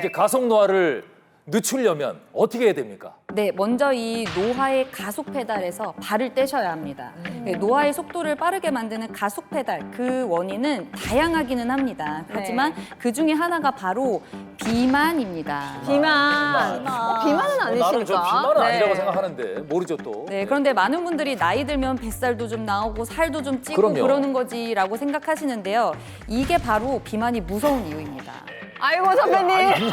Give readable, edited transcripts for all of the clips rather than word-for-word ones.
이렇게 가속 노화를 늦추려면 어떻게 해야 됩니까? 네, 먼저 이 노화의 가속 페달에서 발을 떼셔야 합니다. 네, 노화의 속도를 빠르게 만드는 가속 페달, 그 원인은 다양하기는 합니다. 하지만 그 중에 하나가 바로 비만입니다. 비만은 아니실까? 나는 좀 비만은 아니라고 생각하는데 모르죠 또. 네, 그런데 많은 분들이 나이 들면 뱃살도 좀 나오고 살도 좀 찌고 그럼요. 그러는 거지라고 생각하시는데요. 이게 바로 비만이 무서운 이유입니다. 아이고 선배님.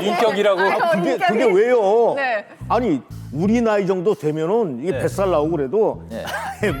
인격이라고. 그게 왜요? 네. 아니 우리 나이 정도 되면은 이게 네. 뱃살 나오고 그래도 네.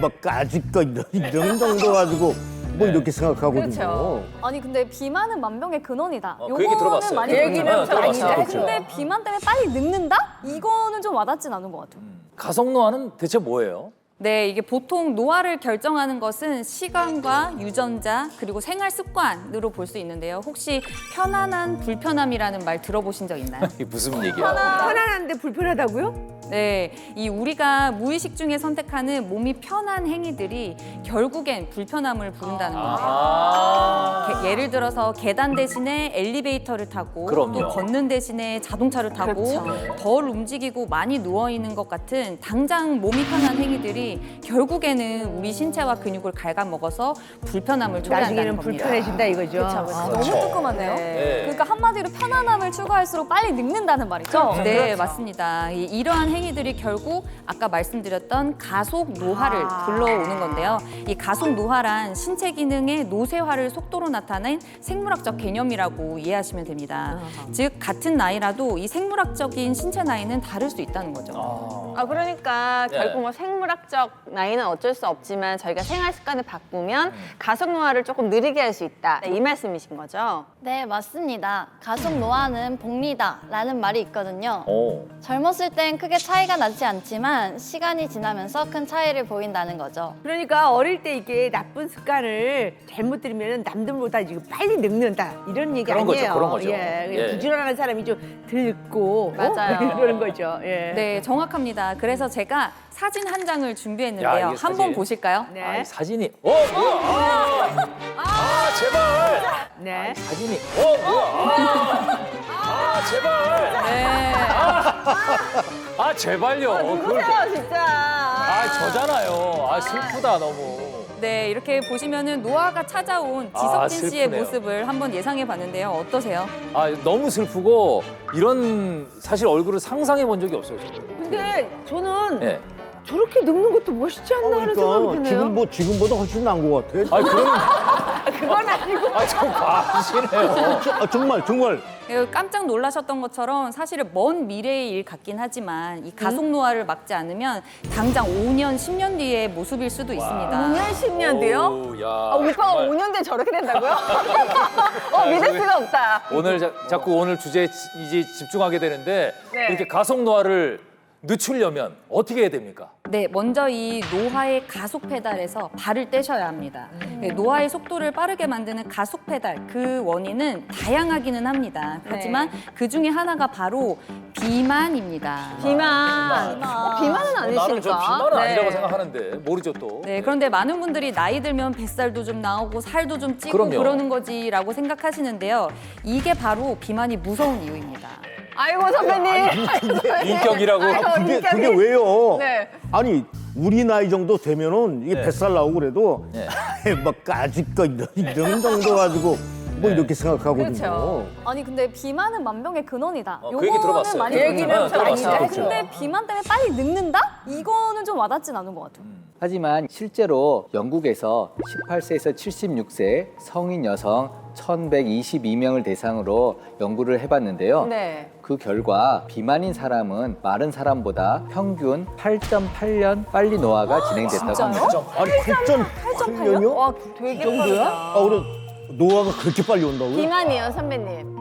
막 까짓 거 이런 정도 가지고 뭐 네. 이렇게 생각하거든요. 그렇죠. 아니 근데 비만은 만병의 근원이다. 그 얘기 들어봤어요. 많이 그 얘기는 들어봤어요. 들어봤어요. 아닌데 그렇죠. 근데 비만 때문에 빨리 늙는다? 이거는 좀 와닿진 않은 것 같아요. 가속 노화는 대체 뭐예요? 네, 이게 보통 노화를 결정하는 것은 시간과 유전자 그리고 생활 습관으로 볼 수 있는데요. 혹시 편안한 불편함이라는 말 들어보신 적 있나요? 이게 무슨 얘기야? 편안한데 불편하다고요? 네, 이 우리가 무의식 중에 선택하는 몸이 편한 행위들이 결국엔 불편함을 부른다는 겁니다. 아. 예를 들어서 계단 대신에 엘리베이터를 타고 그럼요. 또 걷는 대신에 자동차를 타고 그렇죠. 덜 움직이고 많이 누워 있는 것 같은 당장 몸이 편한 행위들이 결국에는 우리 신체와 근육을 갉아먹어서 불편함을 초래한다는 겁니다. 이거죠. 너무 뜨끔한데요. 네. 그러니까 한마디로 편안함을 추구할수록 빨리 늙는다는 말이죠. 네, 맞습니다. 이러한 행위들이 결국 아까 말씀드렸던 가속 노화를 불러오는 건데요. 이 가속 노화란 신체 기능의 노쇠화를 속도로 나타낸 생물학적 개념이라고 이해하시면 됩니다. 즉 같은 나이라도 이 생물학적인 신체 나이는 다를 수 있다는 거죠. 그러니까 네. 결국 뭐 생물학적 나이는 어쩔 수 없지만 저희가 생활 습관을 바꾸면 가속 노화를 조금 느리게 할 수 있다. 이 말씀이신 거죠? 네, 맞습니다. 가속 노화는 복리다라는 말이 있거든요. 오. 젊었을 땐 크게 차이가 나지 않지만 시간이 지나면서 큰 차이를 보인다는 거죠. 그러니까 어릴 때 이게 나쁜 습관을 잘못 들이면 남들보다 지금 빨리 늙는다 이런 얘기 그런 거죠, 아니에요. 그런 거죠. 예, 예. 부지런한 사람이 좀 늙고 맞아요. 그런 거죠. 예. 네, 정확합니다. 그래서 제가 사진 한 장을 야, 준비했는데요. 이게 한번 사진. 보실까요? 네. 아, 이 사진이. 뭐야? 제발. 네. 사진이. 뭐야? 제발. 네. 제발요. 그걸. 진짜. 저잖아요. 슬프다 너무. 네, 이렇게 보시면은 노화가 찾아온 지석진 씨의 슬프네요. 모습을 한번 예상해 봤는데요. 어떠세요? 너무 슬프고 이런 사실 얼굴을 상상해 본 적이 없어요. 저는. 근데 저는 예. 저렇게 늙는 것도 멋있지 않나 하는 생각이 그러니까 드네요. 지금보다 훨씬 나은 것 같아. 그건 아니고. 좀 과하시네요. 정말 깜짝 놀라셨던 것처럼 사실은 먼 미래의 일 같긴 하지만 이 가속 노화를 막지 않으면 당장 5년, 10년 뒤의 모습일 수도 있습니다. 5년, 10년 뒤요? 오, 야, 오빠가 정말. 5년 뒤에 저렇게 된다고요? 믿을 수가 없다. 오늘 자꾸 오늘 주제에 이제 집중하게 되는데 네. 이렇게 가속 노화를 늦추려면 어떻게 해야 됩니까? 네, 먼저 이 노화의 가속 페달에서 발을 떼셔야 합니다. 네, 노화의 속도를 빠르게 만드는 가속 페달, 그 원인은 다양하기는 합니다. 하지만 그 중에 하나가 바로 비만입니다. 비만은 아니실까? 나는 좀 비만은 네. 아니라고 생각하는데 모르죠 또. 네, 그런데 많은 분들이 나이 들면 뱃살도 좀 나오고 살도 좀 찌고 그럼요. 그러는 거지라고 생각하시는데요. 이게 바로 비만이 무서운 이유입니다. 아이고 선배님. 인격이라고. 그게 왜요? 네. 아니 우리 나이 정도 되면은 이게 네. 뱃살 나오고 그래도 네. 막 까짓 거 이런 정도 가지고 뭐 네. 이렇게 생각하거든요. 그렇죠. 아니 근데 비만은 만병의 근원이다. 그 얘기 들어봤어요. 많이 그 들었죠. 얘기는 들어봤어요. 아닌데 그렇죠. 근데 비만 때문에 빨리 늙는다? 이거는 좀 와닿진 않은 것 같아요. 하지만 실제로 영국에서 18세에서 76세 성인 여성 1,122명을 대상으로 연구를 해봤는데요. 네. 그 결과 비만인 사람은 마른 사람보다 평균 8.8년 빨리 노화가 진행됐다고 합니다. 아니 8.8년이요? 와 되게 정도야? 그래 노화가 그렇게 빨리 온다고요? 비만이에요 선배님.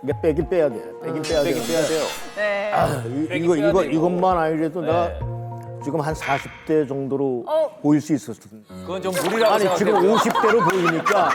이게 빼긴 빼야 돼. 빼긴 빼야 돼. 빼긴 빼야 돼요. 네. 이것만 아니래도 네. 내가 지금 한 40대 정도로 보일 수 있었을 텐데. 그건 좀 무리라고 아니 지금 생각해요. 50대로 보이니까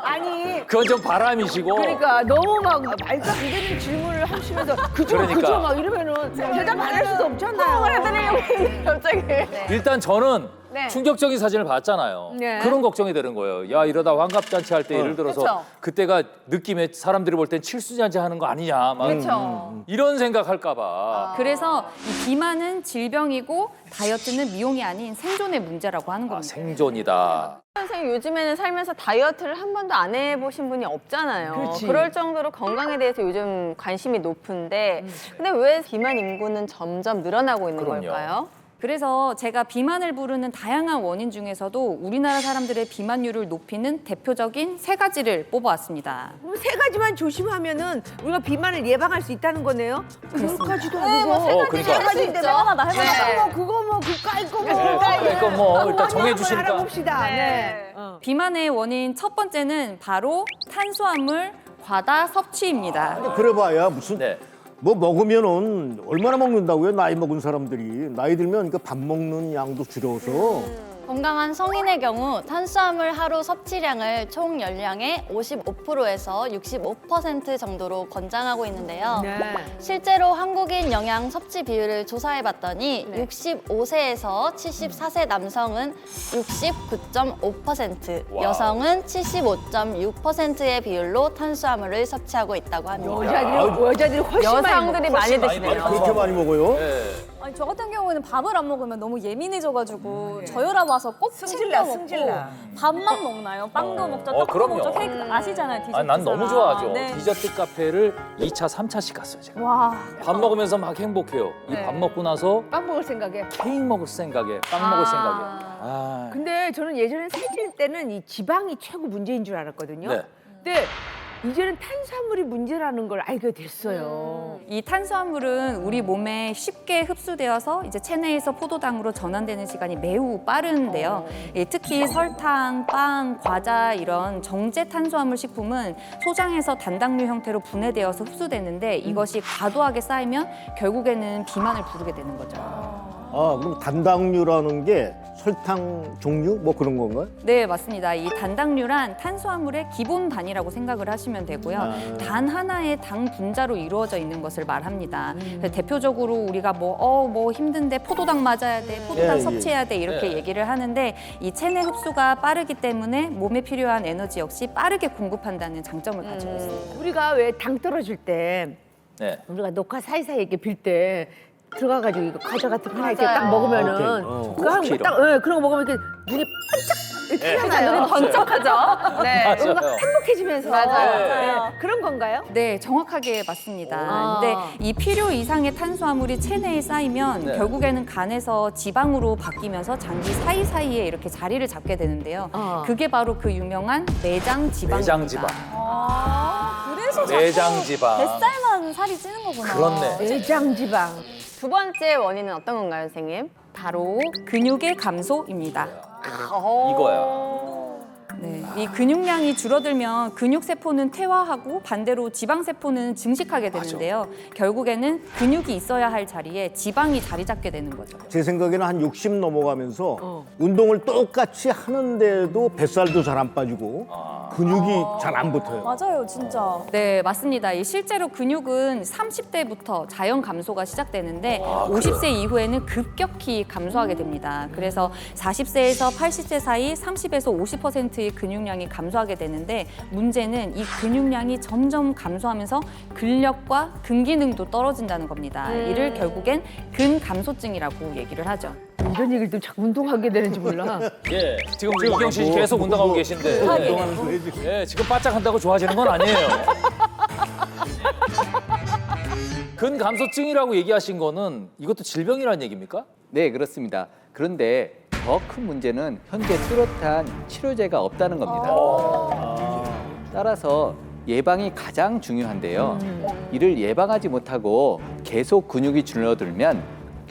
아니 그건 좀 바람이시고. 그러니까 너무 막 말도 안 되는 질문을 하시면서 그죠 그러니까. 그죠 막 이러면은 대답 안 할 수도 없잖아요. 해드리려고 했는데 갑자기. 일단 저는 네. 충격적인 사진을 봤잖아요. 네. 그런 걱정이 되는 거예요. 야 이러다 환갑잔치 할 때 예를 들어서 그쵸. 그때가 느낌에 사람들이 볼 땐 칠수잔치 하는 거 아니냐 막 그렇죠. 이런 생각할까 봐. 그래서 이 비만은 질병이고 다이어트는 미용이 아닌 생존의 문제라고 하는 아, 겁니다. 생존이다. 선생님 요즘에는 살면서 다이어트를 한 번도 안 해보신 분이 없잖아요. 그렇지. 그럴 정도로 건강에 대해서 요즘 관심이 높은데 근데 왜 비만 인구는 점점 늘어나고 있는 그럼요. 걸까요? 그래서 제가 비만을 부르는 다양한 원인 중에서도 우리나라 사람들의 비만율을 높이는 대표적인 3가지를 뽑아왔습니다. 그럼 3가지만 조심하면은 우리가 비만을 예방할 수 있다는 거네요. 그것까지도 아니고. 그러니까. 할 수 있죠. 해만하다, 해만하다. 그거 뭐 그까이 거 뭐. 그러니까 뭐 일단 한번 정해주시니까. 알아봅시다. 네. 네. 비만의 원인 첫 번째는 바로 탄수화물 과다 섭취입니다. 그래봐야 무슨 네. 뭐 먹으면은 얼마나 먹는다고요? 나이 먹은 사람들이 나이 들면 그 밥 먹는 양도 줄여서 건강한 성인의 경우 탄수화물 하루 섭취량을 총 열량의 55%에서 65% 정도로 권장하고 있는데요. 네. 실제로 한국인 영양 섭취 비율을 조사해 봤더니 네. 65세에서 74세 남성은 69.5%, 와우. 여성은 75.6%의 비율로 탄수화물을 섭취하고 있다고 합니다. 여자들이 훨씬 여성들이 많이 많이 드시네요. 먹어요. 그렇게 많이 먹어요? 네. 아니, 저 같은 경우에는 밥을 안 먹으면 너무 예민해져가지고 저혈압 와서 꼭 승질나, 챙겨 먹고 승질나. 밥만 먹나요? 빵도 먹죠, 떡도 그럼요. 먹죠, 케이크 아시잖아요, 디저트. 아, 난 너무 좋아하죠. 네. 디저트 카페를 2차, 3차씩 갔어요, 제가. 와, 밥 먹으면서 막 행복해요. 이 밥 먹고 나서 빵 먹을 생각에. 케이크 먹을 생각에, 빵 먹을 생각에. 아. 근데 저는 예전에 살찔 때는 이 지방이 최고 문제인 줄 알았거든요. 네. 근데 이제는 탄수화물이 문제라는 걸 알게 됐어요. 이 탄수화물은 우리 몸에 쉽게 흡수되어서 이제 체내에서 포도당으로 전환되는 시간이 매우 빠른데요. 예, 특히 설탕, 빵, 과자 이런 정제 탄수화물 식품은 소장에서 단당류 형태로 분해되어서 흡수되는데 이것이 과도하게 쌓이면 결국에는 비만을 부르게 되는 거죠. 아, 그럼 단당류라는 게 설탕 종류 뭐 그런 건가요? 네, 맞습니다. 이 단당류란 탄수화물의 기본 단위라고 생각을 하시면 되고요. 단 하나의 당 분자로 이루어져 있는 것을 말합니다. 그래서 대표적으로 우리가 뭐 힘든데 포도당 맞아야 돼, 포도당 예, 예. 섭취해야 돼 이렇게 예. 얘기를 하는데 이 체내 흡수가 빠르기 때문에 몸에 필요한 에너지 역시 빠르게 공급한다는 장점을 가지고 있습니다. 우리가 왜 당 떨어질 때 네. 우리가 녹화 사이사이 이렇게 빌 때 들어가가지고 이거 과자 같은 거 하나 이렇게 맞아요. 딱 먹으면은 오케이. 그거 한 쿠키로. 딱 그런 거 먹으면 이렇게 눈이 반짝 이렇게 피어나요. 눈이 번쩍하죠. 네. 뭔가 맞아요. 행복해지면서 맞아요. 그런 건가요? 네, 정확하게 맞습니다. 아. 근데 이 필요 이상의 탄수화물이 체내에 쌓이면 네. 결국에는 간에서 지방으로 바뀌면서 장기 사이사이에 이렇게 자리를 잡게 되는데요. 그게 바로 그 유명한 내장 지방입니다. 내장 지방. 그래서 내장 자꾸 지방. 뱃살만 살이 찌는 거구나. 그렇네. 내장 지방. 두 번째 원인은 어떤 건가요, 선생님? 바로 근육의 감소입니다. 이거야. 네, 이 근육량이 줄어들면 근육세포는 퇴화하고 반대로 지방세포는 증식하게 되는데요. 결국에는 근육이 있어야 할 자리에 지방이 자리 잡게 되는 거죠. 제 생각에는 한 60 넘어가면서 운동을 똑같이 하는데도 뱃살도 잘 안 빠지고 근육이 잘 안 붙어요. 맞아요, 진짜. 네, 맞습니다. 이 실제로 근육은 30대부터 자연 감소가 시작되는데 50세 이후에는 급격히 감소하게 됩니다. 그래서 40세에서 80세 사이 30에서 50%의 근육량이 감소하게 되는데 문제는 이 근육량이 점점 감소하면서 근력과 근기능도 떨어진다는 겁니다. 이를 결국엔 근감소증이라고 얘기를 하죠. 이런 얘기를 또 자꾸 운동하게 되는지 몰라. 예. 지금 우리 이경 씨 계속 운동하고 계신데. 운동하는 소리 지금. 예, 지금 바짝 한다고 좋아지는 건 아니에요. 근감소증이라고 얘기하신 거는 이것도 질병이라는 얘기입니까? 네, 그렇습니다. 그런데 더 큰 문제는 현재 뚜렷한 치료제가 없다는 겁니다. 따라서 예방이 가장 중요한데요. 이를 예방하지 못하고 계속 근육이 줄어들면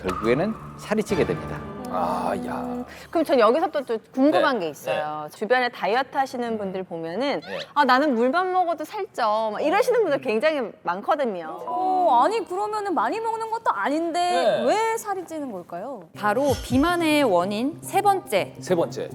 결국에는 살이 찌게 됩니다. 아, 야. 그럼 전 여기서 또 궁금한 네. 게 있어요. 주변에 다이어트 하시는 분들 보면은 네. 아, 나는 물만 먹어도 살쪄. 막 이러시는 분들 굉장히 많거든요. 아니 그러면은 많이 먹는 것도 아닌데 네. 왜 살이 찌는 걸까요? 바로 비만의 원인 세 번째, 세 번째.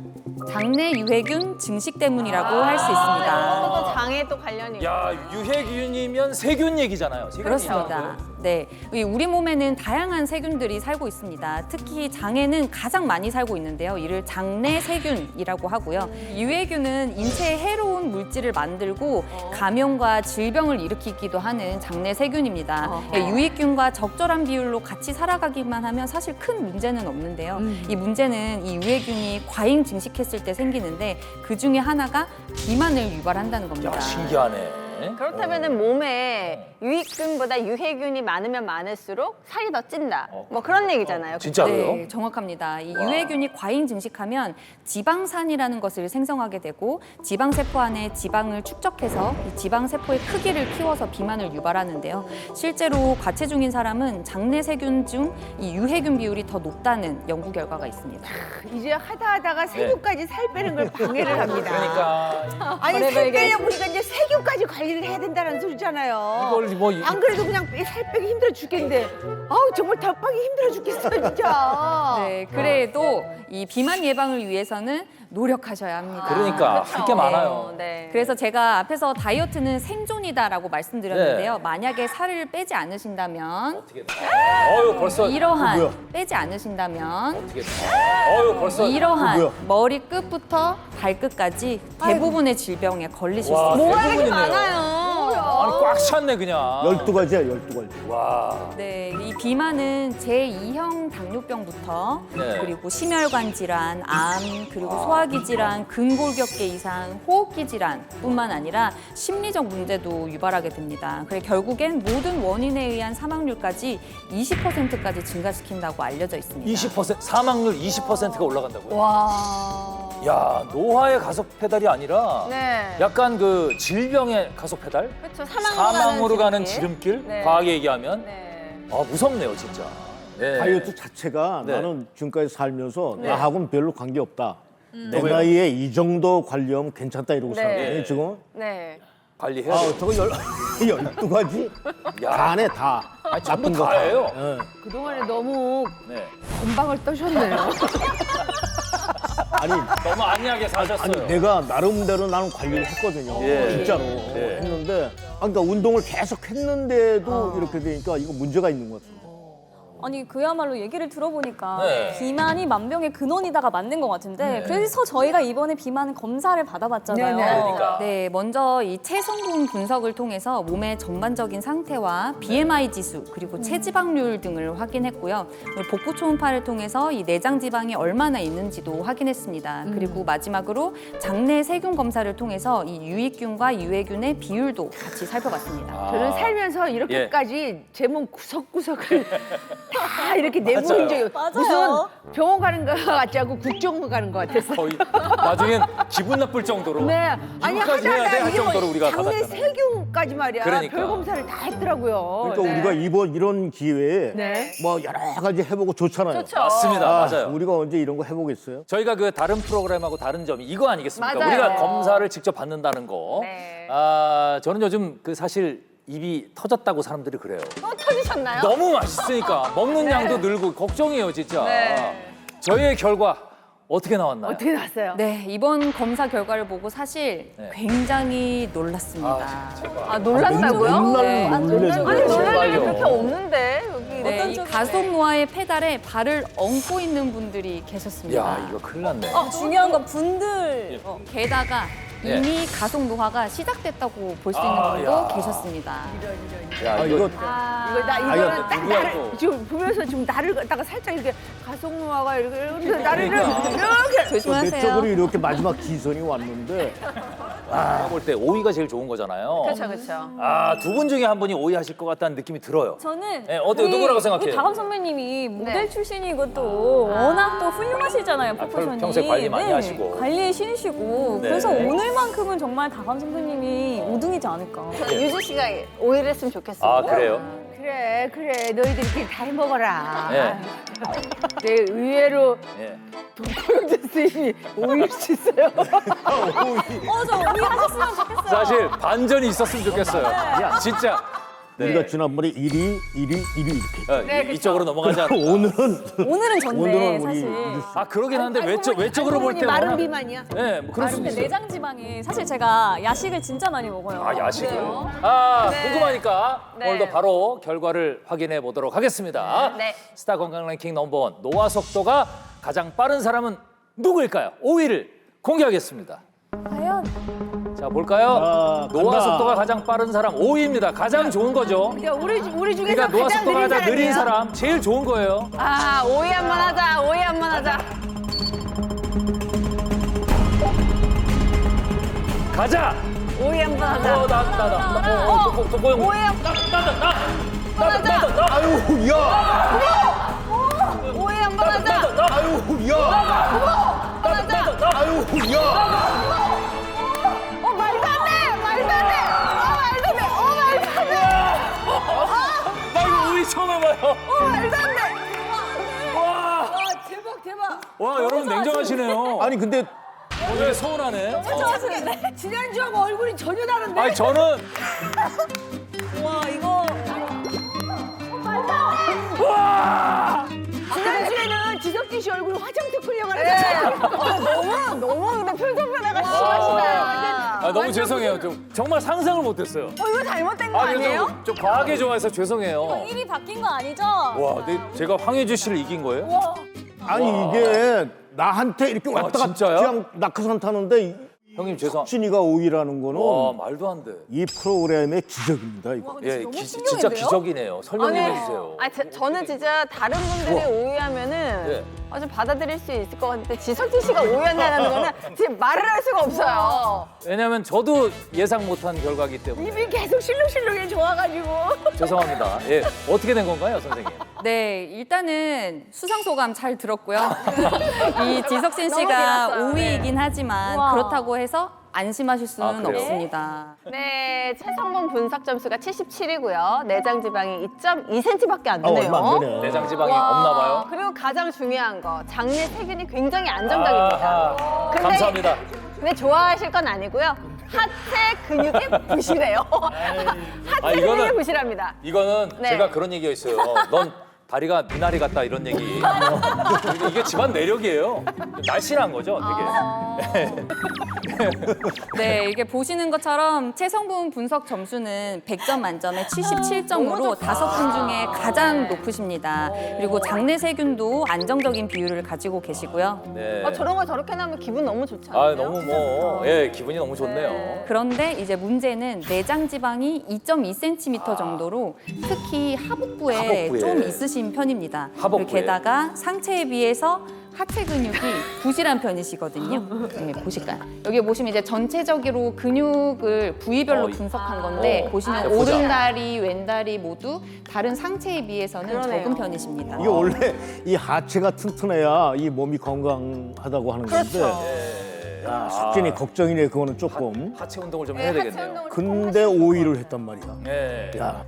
장내 유해균 증식 때문이라고 할 수 또 있습니다. 장애 건강에 또 관련이 있고. 야, 유해균이면 세균 얘기잖아요. 세균 그렇습니다. 네, 우리 몸에는 다양한 세균들이 살고 있습니다. 특히 장에는 가장 많이 살고 있는데요. 이를 장내 세균이라고 하고요. 유해균은 인체에 해로운 물질을 만들고 감염과 질병을 일으키기도 하는 장내 세균입니다. 유익균과 적절한 비율로 같이 살아가기만 하면 사실 큰 문제는 없는데요. 이 문제는 이 유해균이 과잉 증식했을 때 생기는데 그 중에 하나가 비만을 유발한다는 겁니다. 야, 신기하네. 그렇다면은 몸에 유익균보다 유해균이 많으면 많을수록 살이 더 찐다. 뭐 그런 얘기잖아요. 진짜로요? 네, 정확합니다. 이 유해균이 과잉 증식하면 지방산이라는 것을 생성하게 되고 지방세포 안에 지방을 축적해서 이 지방세포의 크기를 키워서 비만을 유발하는데요. 실제로 과체중인 사람은 장내 세균 중 이 유해균 비율이 더 높다는 연구 결과가 있습니다. 이제 하다가 세균까지 살 빼는 걸 방해를 합니다. 그러니까 아니 살 빼려고 보니까 이제 세균까지 관리를 해야 된다는 소리잖아요. 이걸 뭐 안 그래도 그냥 살 빼기 힘들어 죽겠는데 아우 정말 더 빼기 힘들어 죽겠어 진짜. 네, 그래도 이 비만 예방을 위해서는 노력하셔야 합니다. 그러니까 할 게 많아요. 네. 그래서 제가 앞에서 다이어트는 생존이다라고 말씀드렸는데요. 만약에 살을 빼지 않으신다면 어떻게 벌써 이러한 빼지 않으신다면 어떻게 벌써 이러한 뭐야? 머리 끝부터 발끝까지 대부분의 질병에 걸리실 와, 수 있어요. 뭐가 이렇게 대부분이네요. 많아요. 아니 꽉 찼네 그냥. 12가지야, 12가지. 와. 네, 이 비만은 제2형 당뇨병부터 네. 그리고 심혈관 질환, 암, 그리고 소화기 질환, 근골격계 이상, 호흡기 질환뿐만 아니라 심리적 문제도 유발하게 됩니다. 그래 결국엔 모든 원인에 의한 사망률까지 20%까지 증가시킨다고 알려져 있습니다. 20% 사망률 20%가 올라간다고요? 와. 야, 노화의 가속 페달이 아니라 네. 약간 그 질병의 가속 페달? 그렇죠. 사망으로 가는 지름길? 네. 과하게 얘기하면? 네. 아, 무섭네요, 진짜. 네. 다이어트 자체가 네. 나는 지금까지 살면서 나하고는 별로 관계없다. 내 왜요? 나이에 이 정도 관리하면 괜찮다 이러고 네. 살거든요, 지금. 네. 관리해야 아, 돼. 저거 12가지? 야. 다 안에 다. 아니, 전부 나쁜 거 다예요. 예. 그동안에 너무 네. 건방을 떠셨네요. 아니, 너무 안이하게 사셨어요. 아니 내가 나름대로 나는 관리를 했거든요. 예. 진짜로 예. 했는데, 그러니까 운동을 계속 했는데도 이렇게 되니까 이거 문제가 있는 것 같아요. 아니 그야말로 얘기를 들어보니까 네. 비만이 만병의 근원이다가 맞는 것 같은데 그래서 저희가 이번에 비만 검사를 받아봤잖아요. 네네. 그러니까. 네, 먼저 이 체성분 분석을 통해서 몸의 전반적인 상태와 BMI 지수 그리고 체지방률 등을 확인했고요. 복부 초음파를 통해서 이 내장 지방이 얼마나 있는지도 확인했습니다. 그리고 마지막으로 장내 세균 검사를 통해서 이 유익균과 유해균의 비율도 같이 살펴봤습니다. 저는 살면서 이렇게까지 제 몸 구석구석을 다 이렇게 맞아요. 내보인 적이 맞아요. 무슨 병원 가는 거 같지 않고 국정원 가는 거 같았어. 거의 나중엔 기분 나쁠 정도로. 네, 아니 이거까지 해야 돼 하다가 할 이게 정도로 우리가 장내 받았잖아요. 세균까지 말이야. 그러니까. 별 검사를 다 했더라고요. 그러니까 네. 우리가 이번 이런 기회에 네. 뭐 여러 가지 해보고 좋잖아요. 좋죠. 맞습니다. 아, 맞아요. 우리가 언제 이런 거 해보겠어요? 저희가 그 다른 프로그램하고 다른 점이 이거 아니겠습니까? 맞아요. 우리가 검사를 직접 받는다는 거. 네. 아, 저는 요즘 그 사실 입이 터졌다고 사람들이 그래요. 또 터지셨나요? 너무 맛있으니까 먹는 양도 늘고 걱정이에요, 진짜. 네. 저희의 결과 어떻게 나왔나요? 어떻게 났어요? 네, 이번 검사 결과를 보고 사실 네. 굉장히 놀랐습니다. 아, 놀랐다고요? 맨날 놀래서 아니, 그래요. 놀랄 일이 제발요. 그렇게 없는데, 여기. 네, 이 가속 노화의 페달에 발을 얹고 있는 분들이 계셨습니다. 야, 이거 큰일 났네. 중요한 건 분들 게다가 예. 이미 가속 노화가 시작됐다고 볼 수 있는 아, 분도 야. 계셨습니다. 야, 아, 이거 이거는 딱 누구야, 나를 또? 지금 보면서 지금 나를 갖다가 살짝 이렇게 가속노화가 이렇게 나를 그러니까. 이렇게 내 조심하세요. 쪽으로 이렇게 마지막 기선이 왔는데 제가 볼 때 오이가 제일 좋은 거잖아요. 그렇죠, 그렇죠. 아, 두 분 중에 한 분이 오이 하실 것 같다는 느낌이 들어요. 저는 네, 어때요? 누구라고 생각해요? 우리 다감 선배님이 모델 네. 출신이고 또 워낙 또 훌륭하시잖아요, 프로페셔널이. 평소에 관리 많이 하시고. 관리에 신이시고 네. 그래서 오늘만큼은 정말 다감 선배님이 우등이지 않을까. 유주 씨가 오해를 했으면 좋겠어요. 아, 그래요? 그래 너희들끼리 다 해먹어라. 네. 내 의외로 예. 동코론드 스님이 오일 수 있어요. 저 우리 하셨으면 좋겠어요. 사실 반전이 있었으면 좋겠어요. 진짜 우리가 지난번에 1위 이렇게. 이쪽으로 넘어가지 않아. 오늘은 좋네 오늘은 우리 사실. 이길 수 아 그러긴 한데 외적으로 볼 때 마른 워낙- 비만이야. 네, 뭐 그럴 수 근데 있어요. 내장 지방이 사실 제가 야식을 진짜 많이 먹어요. 아 야식을. 아 네. 궁금하니까 네. 오늘도 바로 결과를 확인해 보도록 하겠습니다. 네. 스타 건강 랭킹 넘버원 노화 속도가 가장 빠른 사람은 누구일까요? 5위를 공개하겠습니다. 과연 자 볼까요? 자, 노화 간다. 속도가 가장 빠른 사람 5위입니다. 가장 좋은 거죠. 야, 우리 중에서 그러니까 노화 가장 속도가 가장 느린 사람이에요. 사람 제일 좋은 거예요. 아, 5위 한번 하자. 5위 한번 하자. 가자. 5위 한번 하자. 도포 형. 5위 나다. 아유, 야! 5위 한번 하자. 아유, 야! 아유, 야! 말도 안 돼. 말도 안 돼. 말도 안 돼. 말도 안 돼. 나 이거 5위 처음 해봐요. 말도 안 돼. 와. 대박. 와 여러분 냉정하시네요. 아니 근데 되게 서운하네. 지난주하고 얼굴이 전혀 다른데? 아니 저는 와, 이거. 지난주에는 지석진 씨 얼굴 화장 특훈이어가 너무 근데 표정 변화가 심하시다. 아, 너무 죄송해요. 정말 상상을 못했어요. 이거 잘못된 거 그래서 아니에요? 좀 과하게 좋아해서 죄송해요. 일이 바뀐 거 아니죠? 와, 근데 제가 황혜주 씨를 이긴 거예요? 아니 이게 나한테 이렇게 왔다 갔다 진짜요? 그냥 낙하산 타는데 형님 죄송. 진이가 5위라는 거는 와 말도 안 돼. 이 프로그램의 기적입니다. 이거. 예, 진짜 기적이네요. 설명 좀 해주세요. 저는 진짜 다른 분들이 5위 하면은 네. 좀 받아들일 수 있을 것 같은데 지석진 씨가 5위 한다는 거는 지금 말을 할 수가 없어요. 왜냐면 저도 예상 못한 결과기 때문에 입이 계속 실룩실룩해 좋아가지고. 죄송합니다. 예, 어떻게 된 건가요, 선생님? 네, 일단은 수상 소감 잘 들었고요. 이 지석진 너무 씨가 길었어요. 5위이긴 하지만 우와. 그렇다고 해서 안심하실 수는 그래요? 없습니다. 네, 체성분 분석 점수가 77이고요. 내장 지방이 2.2cm밖에 안 되네요. 얼마 안 되네. 내장 지방이 와, 없나 봐요. 그리고 가장 중요한 거, 장내 세균이 굉장히 안정적입니다. 아하, 감사합니다. 근데 좋아하실 건 아니고요. 하체 근육이 부실해요. 하체 근육이 이거는- 부실합니다. 이거는 네. 제가 그런 얘기였어요. 넌 다리가 미나리 같다 이런 얘기. 이게 집안 내력이에요. 날씬한 거죠, 되게. 네, 이게 보시는 것처럼 체성분 분석 점수는 100점 만점에 77점으로 5분 중에 가장 높으십니다. 그리고 장내 세균도 안정적인 비율을 가지고 계시고요. 네. 저런 거 저렇게 나오면 기분 너무 좋지 않아요? 아 너무 기분이 너무 좋네요. 그런데 이제 문제는 내장 지방이 2.2cm 정도로 특히 하복부에 하복부에. 좀 있으신 편입니다. 하복부에. 그리고 게다가 상체에 비해서 하체 근육이 부실한 편이시거든요. 네, 보실까요? 여기 보시면 이제 전체적으로 근육을 부위별로 분석한 건데 보시면 네, 보자. 오른다리, 왼다리 모두 다른 상체에 비해서는 그러네요. 적은 편이십니다. 이게 원래 이 하체가 튼튼해야 이 몸이 건강하다고 하는 건데 그렇죠. 야, 석진이 걱정이네 그거는 조금. 하체 운동을 좀 네, 해야 하체 되겠네요. 운동을 근데 5위를 했단 말이야. 네. 야,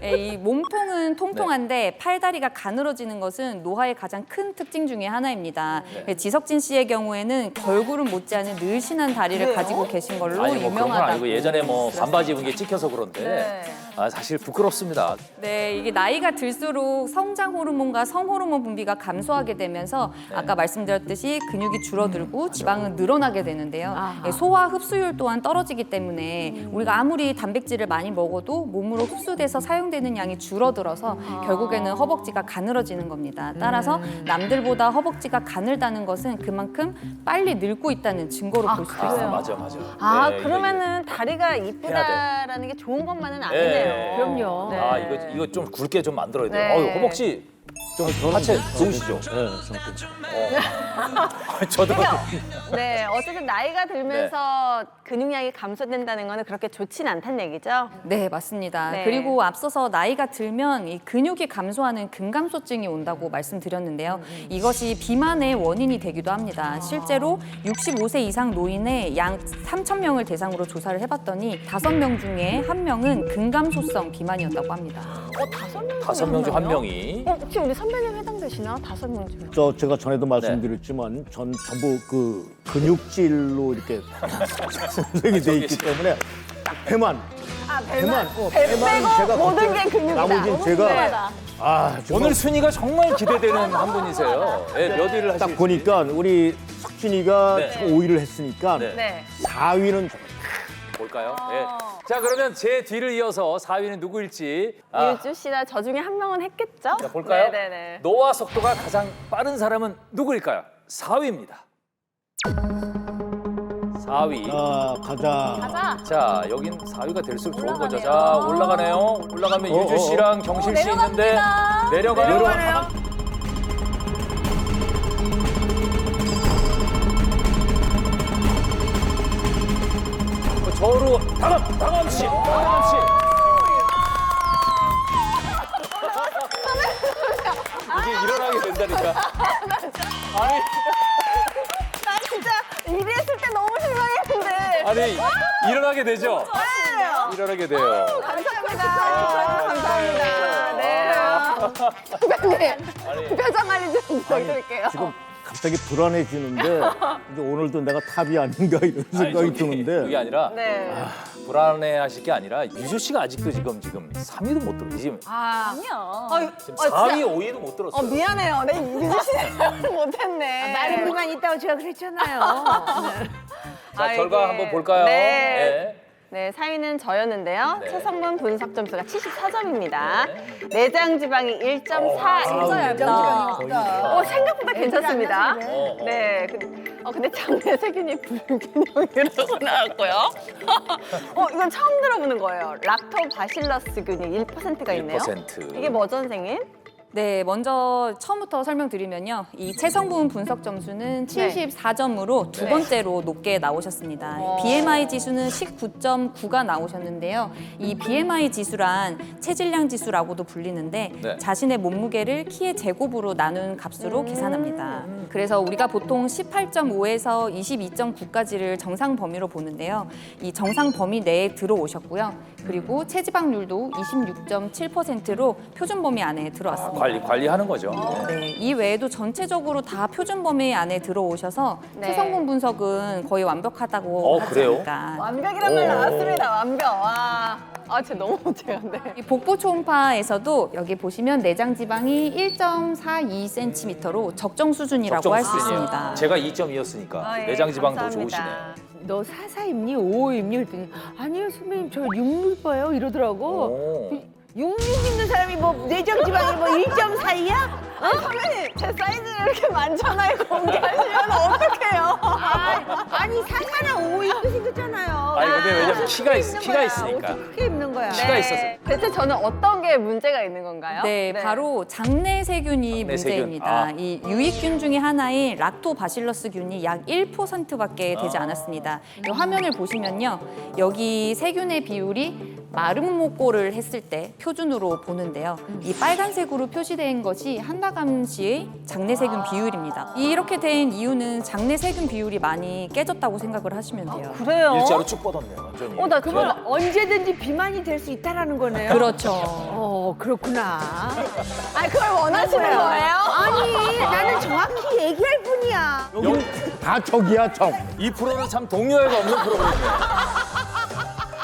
네, 이 몸통은 통통한데 팔다리가 가늘어지는 것은 노화의 가장 큰 특징 중에 하나입니다. 지석진 씨의 경우에는 걸그룹 못지않은 늘씬한 다리를 가지고 계신 걸로 아니 뭐 그런 건 유명하다고. 아니고 예전에 뭐 반바지 입은 게 찍혀서 그런데 네. 사실 부끄럽습니다. 네, 이게 나이가 들수록 성장 호르몬과 성호르몬 분비가 감소하게 되면서 아까 말씀드렸듯이 근육이 줄어들고 지방은 늘어나게 되는데요. 네, 소화 흡수율 또한 떨어지기 때문에 우리가 아무리 단백질을 많이 먹어도 몸으로 흡수돼서 사용되는 양이 줄어들어서 결국에는 허벅지가 가늘어지는 겁니다. 따라서 남들보다 허벅지가 가늘다는 것은 그만큼 빨리 늙고 있다는 증거로 볼 수도 있어요. 맞아. 네, 그러면은 다리가 이쁘다라는 게 좋은 것만은 아니네요. 그럼요. 네. 이거 좀 굵게 좀 만들어야 돼요. 네. 허벅지 좀 하체 좋으시죠? 네, 저는 괜찮아요. 저도 네, 어쨌든 나이가 들면서 근육량이 감소된다는 거는 그렇게 좋진 않다는 얘기죠. 네, 맞습니다. 네. 그리고 앞서서 나이가 들면 이 근육이 감소하는 근감소증이 온다고 말씀드렸는데요. 이것이 비만의 원인이 되기도 합니다. 실제로 65세 이상 노인의 양 3,000명을 대상으로 조사를 해봤더니 5명 중에 1명은 근감소성 비만이었다고 합니다. 5명 중 1명이 혹시 우리 선배님 해당되시나? 5명 중에. 제가 전에도 말씀드렸지만 전부 그 근육질로 이렇게 생성이 돼 있기 때문에 딱 배만 배만 빼고 제가 모든 걱정- 게 근육이다. 나머지는 제가 오늘 순위가 정말 기대되는 한 분이세요. 예, 몇 위를 하실지. 딱 보니까 우리 석진이가 네. 5위를 했으니까 네. 네. 4위는 볼까요? 예. 자, 그러면 제 뒤를 이어서 4위는 누구일지 유주 씨나 저 중에 한 명은 했겠죠? 자, 볼까요? 네네네. 노화 속도가 가장 빠른 사람은 누구일까요? 4위입니다. 4위. 가자. 자, 여긴 4위가 될수록 좋은 거죠. 자, 올라가네요. 올라가면 유주 씨랑 경실 씨 있는데 내려가요. 저로 다감 씨. 이게 일어나게 된다니까. 아니, 나 진짜 1위 했을 때 너무 실망했는데. 아니 일어나게 되죠. 일어나게 돼요. 감사합니다. 감사합니다. 네. 선배님, 표정 관리 좀 부탁드릴게요. 지금 갑자기 불안해지는데 이제 오늘도 내가 탑이 아닌가 이런 생각이 아니, 드는데 그게 아니라 네. 불안해하실 게 아니라 유주 씨가 아직도 지금 3위도 못 들어. 지금 아니야. 지금 4위, 5위도 못 들었어요. 미안해요. 내 유주 씨 못했네. 나름만 있다고 제가 그랬잖아요. 자, 결과 한번 볼까요? 네. 네, 4위는 저였는데요. 네. 체성분 분석 점수가 74점입니다. 내장 지방이 1.4. 진짜 얇다. 생각보다 괜찮습니다. 어. 네. 근데 장내 세균이 불균형이라고 나왔고요. 이건 처음 들어보는 거예요. 락토바실러스균이 1%가 있네요. 1%. 이게 뭐죠, 선생님? 네, 먼저 처음부터 설명드리면요. 이 체성분 분석 점수는 74점으로 두 번째로 높게 나오셨습니다. BMI 지수는 19.9가 나오셨는데요. 이 BMI 지수란 체질량 지수라고도 불리는데 네. 자신의 몸무게를 키의 제곱으로 나눈 값으로 계산합니다. 그래서 우리가 보통 18.5에서 22.9까지를 정상 범위로 보는데요. 이 정상 범위 내에 들어오셨고요. 그리고 체지방률도 26.7%로 표준 범위 안에 들어왔습니다. 관리하는 거죠. 네, 이 외에도 전체적으로 다 표준 범위 안에 들어오셔서 네. 체성분 분석은 거의 완벽하다고 하지 그래요? 않을까. 완벽이란 말 나왔습니다. 완벽. 와. 진짜 너무 못해요. 네. 이 복부 초음파에서도 여기 보시면 내장 지방이 1.42cm로 적정 수준이라고 할 수 있습니다. 제가 2.2였으니까 내장 지방도 감사합니다. 좋으시네요. 너 4 입니? 5 입니? 그랬더니 아니요 선배님 저 6 봐요 이러더라고. 오. 6 입는 사람이 뭐 내장 지방이 뭐 1.4이야? 선배님, 제 사이즈를 이렇게 만천하에 공개하시면 어떡해요? 아니 4사나 5 입도 생겼잖아요. 아니 근데 왜냐면 키가 거야. 있으니까. 옷도 크게 입는 거야. 키가 있어서. 대체 저는 어떤 게 문제가 있는 건가요? 네, 바로 장내 세균이 장내세균. 문제입니다. 이 유익균 중에 하나인 락토바실러스균이 약 1%밖에 되지 않았습니다. 이 화면을 보시면요, 여기 세균의 비율이 마름모꼴을 했을 때 표준으로 보는데요. 이 빨간색으로 표시된 것이 한나감시의 장내세균 비율입니다. 이렇게 된 이유는 장내세균 비율이 많이 깨졌다고 생각을 하시면 돼요. 그래요? 일자로 쭉 뻗었네요. 완전히. 나 그건 언제든지 비만이 될 수 있다라는 거네요. 그렇죠. 그렇구나. 그걸 원하시는 거예요? 아니 나는 정확히 얘기할 뿐이야. 여기 다 적이야 적. 이 프로는 참 동료애가 없는 프로그램이에요.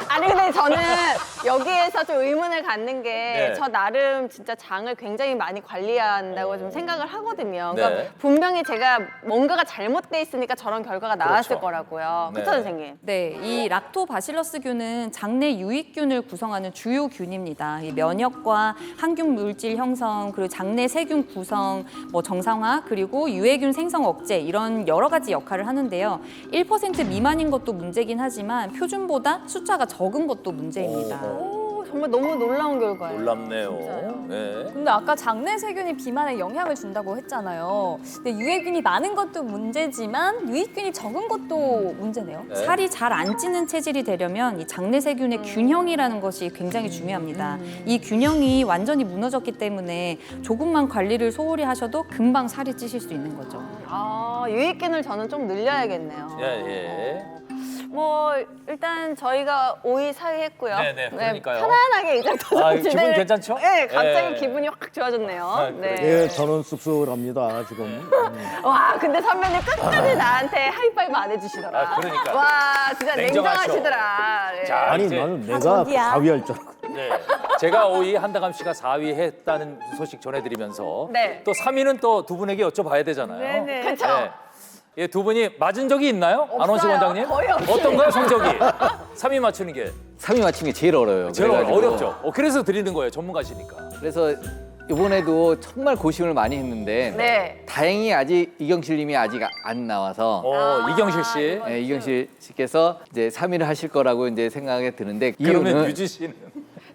아니 근데 저는 여기에서 좀 의문을 갖는 게 네. 저 나름 진짜 장을 굉장히 많이 관리한다고 좀 생각을 하거든요. 그러니까 네. 분명히 제가 뭔가가 잘못돼 있으니까 저런 결과가 나왔을 그렇죠. 거라고요. 네. 그렇죠, 선생님? 네, 이 락토바실러스균은 장내 유익균을 구성하는 주요 균입니다. 이 면역과 항균 물질 형성, 그리고 장내 세균 구성, 뭐 정상화, 그리고 유해균 생성 억제 이런 여러 가지 역할을 하는데요. 1% 미만인 것도 문제긴 하지만 표준보다 숫자가 적은 것도 문제입니다. 정말 너무 놀라운 결과예요. 놀랍네요. 진짜요? 네. 근데 아까 장내 세균이 비만에 영향을 준다고 했잖아요. 근데 유해균이 많은 것도 문제지만 유익균이 적은 것도 문제네요. 네. 살이 잘 안 찌는 체질이 되려면 이 장내 세균의 균형이라는 것이 굉장히 중요합니다. 이 균형이 완전히 무너졌기 때문에 조금만 관리를 소홀히 하셔도 금방 살이 찌실 수 있는 거죠. 유익균을 저는 좀 늘려야겠네요. 예, 예. 뭐 일단 저희가 5위 사회했고요. 네네, 그러니까요. 편안하게 이제 더 아, 기분 괜찮죠? 네, 갑자기 예. 기분이 확 좋아졌네요. 아, 네. 예, 저는 씁쓸합니다 지금. 와, 근데 선배님 끝까지 나한테 하이파이브 안 해주시더라. 아, 그러니까. 와, 진짜 냉정하죠. 냉정하시더라. 예. 자, 아니 이제, 나는 내가 저기야. 4위 할 줄 알고. 네. 제가 5위, 한다감 씨가 4위 했다는 소식 전해드리면서 네. 또 3위는 또 두 분에게 여쭤봐야 되잖아요. 네네. 그쵸? 네. 예, 두 분이 맞은 적이 있나요? 안원식 원장님? 거의 없어요. 어떤가요, 성적이? 3위 맞추는 게 3위 맞추는 게 제일 어려워요. 제일 그래가지고. 어렵죠. 그래서 드리는 거예요, 전문가시니까. 그래서 이번에도 정말 고심을 많이 했는데 네. 다행히 아직 이경실 님이 아직 안 나와서 이경실 씨. 네, 이경실 씨께서 이제 3위를 하실 거라고 이제 생각이 드는데 그러면 이유는 유지 씨는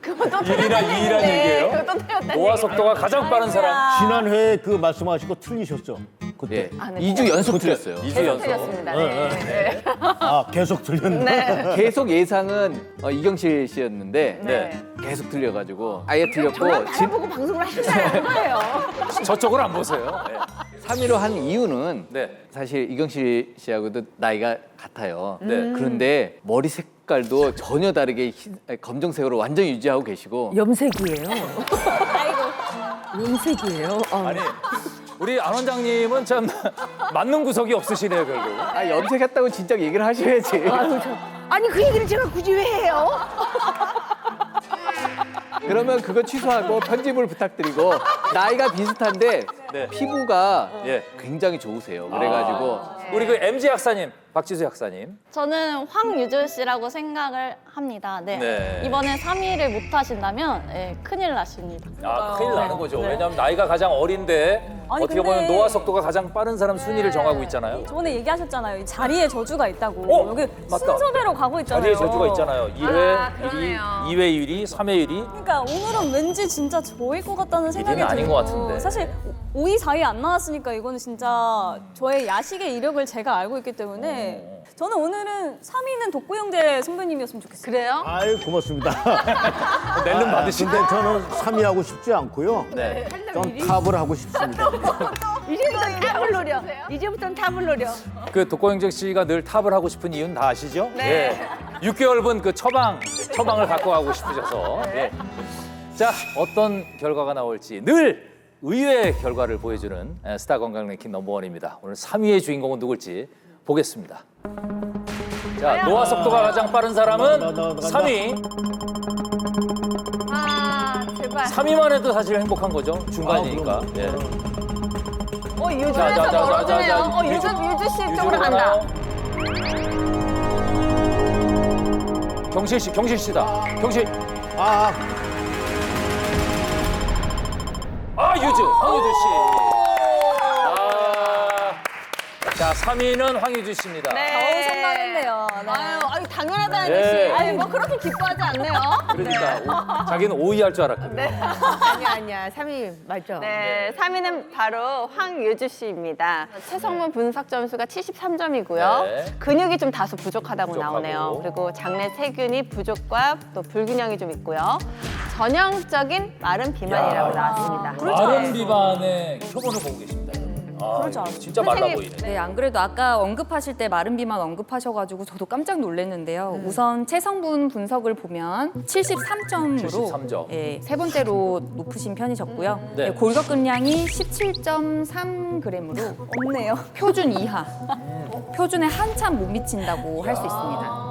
1위랑 2위란 얘기예요? 그것도 틀렸다는 노화 속도가 가장 빠른 사람. 지난 회에 그 말씀하시고 틀리셨죠? 그때. 예, 아, 네. 2주 연속 그때. 틀렸어요. 2주 계속 연속. 틀렸습니다. 네. 아 계속 틀렸네. 계속 예상은 이경실 씨였는데 네. 계속 틀려가지고 아예 틀렸고 저만 바라보고 방송을 하시는 거예요. 저쪽을 안 보세요. 네. 3위로 한 이유는 네. 사실 이경실 씨하고도 나이가 같아요. 네. 그런데 머리 색깔도 전혀 다르게 검정색으로 완전히 유지하고 계시고 염색이에요. 염색이에요. 아니, 우리 안 원장님은 참 맞는 구석이 없으시네요, 결국. 염색했다고 진짜 얘기를 하셔야지. 아니 그 얘기를 제가 굳이 왜 해요? 그러면 그거 취소하고 편집을 부탁드리고 나이가 비슷한데 네. 피부가 예. 굉장히 좋으세요. 그래가지고 우리 그 MG 약사님, 박지수 약사님. 저는 황유주 씨라고 생각을 합니다. 네. 네. 이번에 3위를 못 하신다면 예, 큰일 나십니다. 아, 큰일 나는 거죠. 왜냐하면 나이가 가장 어린데 아니, 어떻게 근데- 보면 노화 속도가 가장 빠른 사람 순위를 정하고 있잖아요. 저번에 얘기하셨잖아요. 이 자리에 저주가 있다고. 여기 맞다. 순서대로 가고 있잖아요. 자리에 저주가 있잖아요. 2회 아, 1위, 그러네요. 2회 1위, 3회 1위. 그러니까 오늘은 왠지 진짜 저일 것 같다는 생각이 일위는 아닌 것 들고. 같은데. 사실 5위, 4위 안 나왔으니까 이거는 진짜 저의 야식의 이력을 제가 알고 있기 때문에 저는 오늘은 3위는 독고 형제 선배님이었으면 좋겠어요. 그래요? 아유 고맙습니다. 낼름 받으신데. 근데 저는 3위 하고 싶지 않고요. 네. 전 탑을 하고 싶습니다. 이제부터는 탑을 노려. 이제부터는 탑을 노려. 그 독고영정 씨가 늘 탑을 하고 싶은 이유는 다 아시죠? 네. 예. 6개월분 그 처방을 갖고 가고 싶으셔서. 예. 자, 어떤 결과가 나올지 늘 의외의 결과를 보여주는 스타 건강 랭킹 넘버원입니다. 오늘 3위의 주인공은 누굴지 보겠습니다. 자, 노화 속도가 가장 빠른 사람은 3위. 아, 제발. 3위만 해도 사실 행복한 거죠. 중간이니까. 예. 유주에서 멀어지네요. 유주 씨 쪽으로 간다. 경실 씨다. 경실. 아 황유주 씨. 자, 3위는 황유주 씨입니다. 어우, 선망했네요. 네. 아유, 당연하다는 네. 듯이. 아니, 뭐 그렇게 기뻐하지 않네요. 그러니까 자기는 5위 할 줄 알았거든요. 아니야 3위 맞죠? 네, 3위는 바로 황유주 씨입니다. 체성분 분석 점수가 73점이고요. 네. 근육이 좀 다소 부족하다고 부족하고. 나오네요. 그리고 장내 세균이 부족과 또 불균형이 좀 있고요. 전형적인 마른 비만이라고 나왔습니다. 마른 비만의 표본을 보고 계십니다. 그럴 줄 알았어요. 진짜 말라 선생님, 보이네. 네, 안 그래도 아까 언급하실 때 마른 비만 언급하셔가지고 저도 깜짝 놀랐는데요. 우선 체성분 분석을 보면 73점으로 73점. 예, 세 번째로 높으신 편이셨고요. 네. 예, 골격근량이 17.3g으로 없네요. 표준 이하. 표준에 한참 못 미친다고 할 수 있습니다.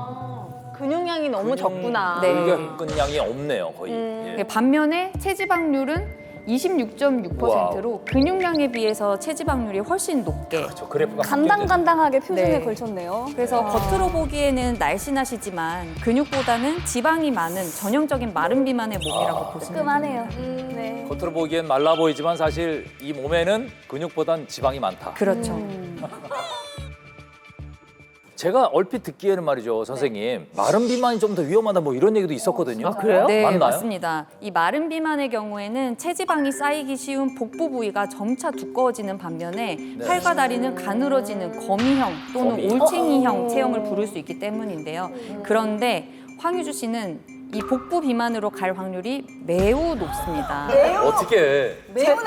근육량이 너무 적구나. 네. 골격근량이 없네요, 거의. 예. 예, 반면에 체지방률은 26.6%로 근육량에 비해서 체지방률이 훨씬 높게. 저 그래프가 바뀌어야 간당간당하게 표준에 네. 걸쳤네요. 그래서 겉으로 보기에는 날씬하시지만 근육보다는 지방이 많은 전형적인 마른 비만의 몸이라고 보시면 됩니다. 깔끔하네요. 네. 겉으로 보기엔 말라 보이지만 사실 이 몸에는 근육보단 지방이 많다. 그렇죠. 제가 얼핏 듣기에는 말이죠, 선생님. 마른 비만이 좀 더 위험하다 뭐 이런 얘기도 있었거든요. 아, 그래요? 네, 맞나요? 맞습니다. 이 마른 비만의 경우에는 체지방이 쌓이기 쉬운 복부 부위가 점차 두꺼워지는 반면에 팔과 다리는 가늘어지는 거미형 또는 거미. 올챙이형 체형을 부를 수 있기 때문인데요. 그런데 황유주 씨는 이 복부 비만으로 갈 확률이 매우 높습니다. 어떻게?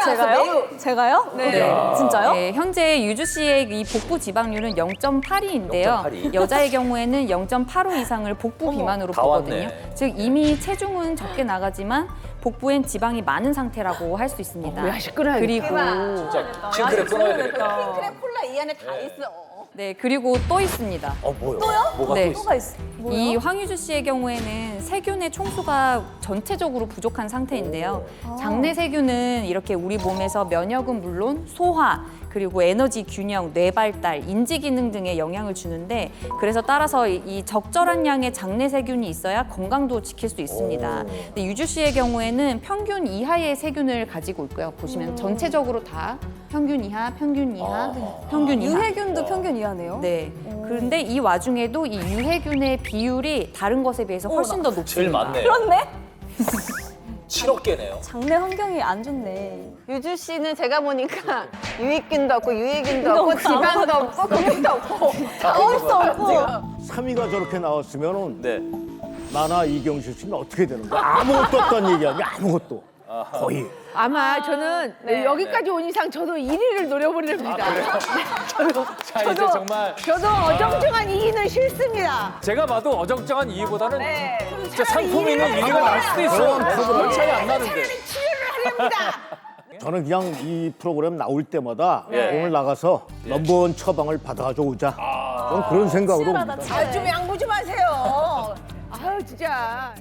제가요? 제가요? 네. 진짜요? 네, 현재 유주 씨의 이 복부 지방률은 0.82인데요. 0.82. 여자의 경우에는 0.85 이상을 복부 비만으로 다 보거든요. 왔네. 즉 이미 체중은 적게 나가지만 복부엔 지방이 많은 상태라고 할 수 있습니다. 야식 끊어야겠다. 그리고 진짜 싱크랩 끊어야 되겠다. 콜라 이 안에 다 있어. 네, 그리고 또 있습니다. 뭐요? 또요? 뭐가 네. 또 있어? 뭐가 있어? 이 황유주 씨의 경우에는 세균의 총수가 전체적으로 부족한 상태인데요. 장내 세균은 이렇게 우리 몸에서 면역은 물론 소화, 그리고 에너지 균형, 뇌 발달, 인지 기능 등에 영향을 주는데 그래서 따라서 이 적절한 양의 장내 세균이 있어야 건강도 지킬 수 있습니다. 근데 유주 씨의 경우에는 평균 이하의 세균을 가지고 있고요. 보시면 전체적으로 다 평균 이하, 평균 이하, 평균 이하. 유해균도 평균 이하네요. 네. 그런데 이 와중에도 이 유해균의 비율이 다른 것에 비해서 훨씬 더 높습니다. 제일 많네요. 그렇네. 7억 개네요. 장내 환경이 안 좋네. 유주 씨는 제가 보니까 유익균도 없고 유해균도 없고 지방도 없고 근육도 없고 다 없어 지금. 3위가 저렇게 나왔으면은 네. 나나 이경실 씨는 어떻게 되는 거야? 아무것도 없다는 얘기야. 아무것도. 거의. 아마 저는 여기까지 온 이상 저도 1위를 노려보렵니다. 자, 이제 정말 저도 어정쩡한 2위는 싫습니다. 제가 봐도 어정쩡한 2위보다는 진짜 차라리 상품 있는 1위를 1위가 날 수도 있어. 그럼 별 차이 안 나는데. 치유를 하렵니다. 저는 그냥 이 프로그램 나올 때마다 예. 오늘 나가서 넘버원 처방을 받아가지고 오자. 저는 그런 생각으로 옵니다. 좀 양보 좀 하세요. 아유 진짜.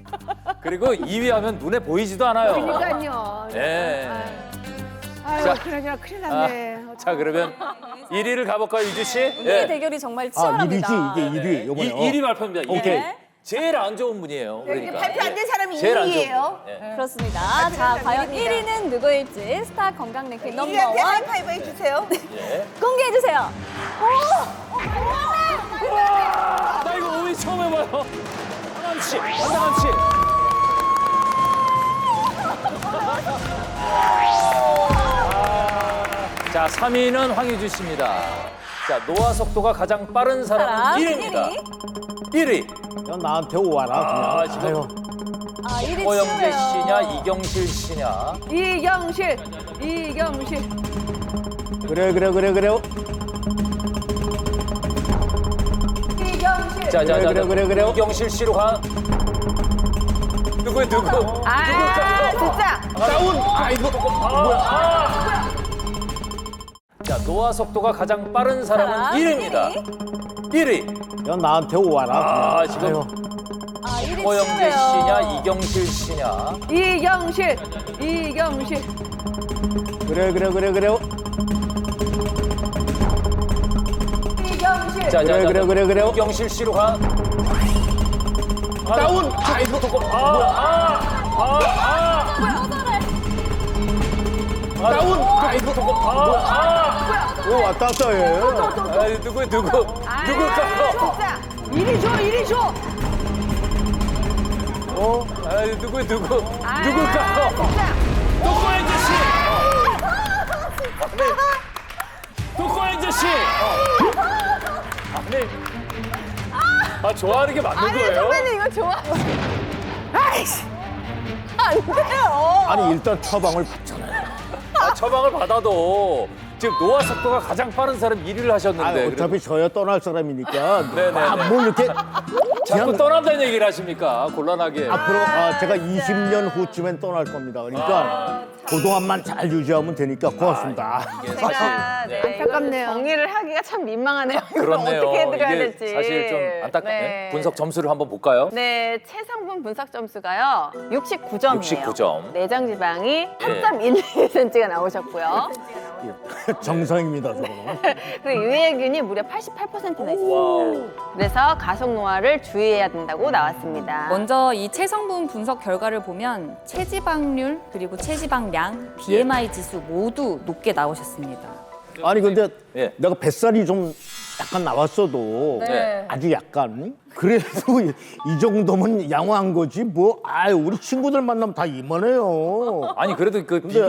그리고 2위 하면 눈에 보이지도 않아요. 그러니까요. 예. 아유 자. 그러냐 큰일 아, 났네. 자, 그러면 1위를 가볼까요, 유주 씨? 이 대결이 정말 아, 치열합니다. 1위지? 이게 1위. 요번에. 1위 발표입니다. 오케이. 네. 제일 안 좋은 분이에요. 그러니까. 발표 안 된 사람이 제일 안 좋은 2위예요. 분. 예. 그렇습니다. 자, 과연 1위는 누구일지 스타 건강 랭킹 넘버원 하이파이브 해주세요. 공개해 주세요. 나 이거 5위 처음 해봐요. 하나씩, 하나씩. 자, 3위는 황유주 씨입니다. 자, 노화 속도가 가장 빠른 사람은 사람, 1위입니다. 1위. 그냥 나한테 오와라. 아, 그냥. 지금 아유. 아, 1위 허영재 치열해요. 씨냐, 이경실 씨냐. 이경실. 이경실. 그래. 이경실. 자, 그래. 이경실 씨로 가. 누구? 아 진짜. 다운! 아이고. 자, 노화 속도가 가장 빠른 사람은 사람, 1위입니다. 1위. 그냥 나한테 오와라. 아, 그냥. 지금 아유. 아, 1위 허영재 치열해요. 씨냐, 이경실 씨냐. 이경실. 이경실. 그래. 이경실. 자, 그래. 이경실 씨로 가. 다운! 아이고. 다운. 아이고. 오, 왔다 갔다 해. 누굴 까? 진짜. 이리 줘. 누굴 까? 진짜. 독거행제 씨. 독거행제 씨. 아니, 좋아하는 게 맞는 거예요? 선배님 이거 좋아. 아이씨. 안 돼요. 아니, 일단 처방을 받잖아요. 처방을 받아도 지금 노화 속도가 가장 빠른 사람 1위를 하셨는데. 어차피 저야 떠날 사람이니까. 네네네. 뭘 이렇게. 자꾸 그냥 떠난다는 얘기를 하십니까? 곤란하게. 앞으로 제가 20년 후쯤엔 떠날 겁니다. 그러니까 그동안만 잘 유지하면 되니까 고맙습니다. 이게 제가 사실 안타깝네요. 정리를 하기가 참 민망하네요. 이걸 그렇네요. 어떻게 해드려야 이게 될지. 사실 좀 안타깝네. 네. 분석 점수를 한번 볼까요? 네, 체성분 분석 점수가요. 69점이에요. 69점. 내장 지방이 예. 4.12cm가 나오셨고요. 정상입니다, 저거는. 그리고 유해균이 무려 88%나 있습니다. 와우. 그래서 가속 노화를 주의해야 된다고 나왔습니다. 먼저 이 체성분 분석 결과를 보면 체지방률 그리고 체지방량, BMI 지수 모두 높게 나오셨습니다. 아니, 근데 예. 내가 뱃살이 좀 약간 나왔어도 네. 아주 약간 그래도 이 정도면 양호한 거지 뭐. 아유, 우리 친구들 만나면 다 이만해요. 아니 그래도 그 근데,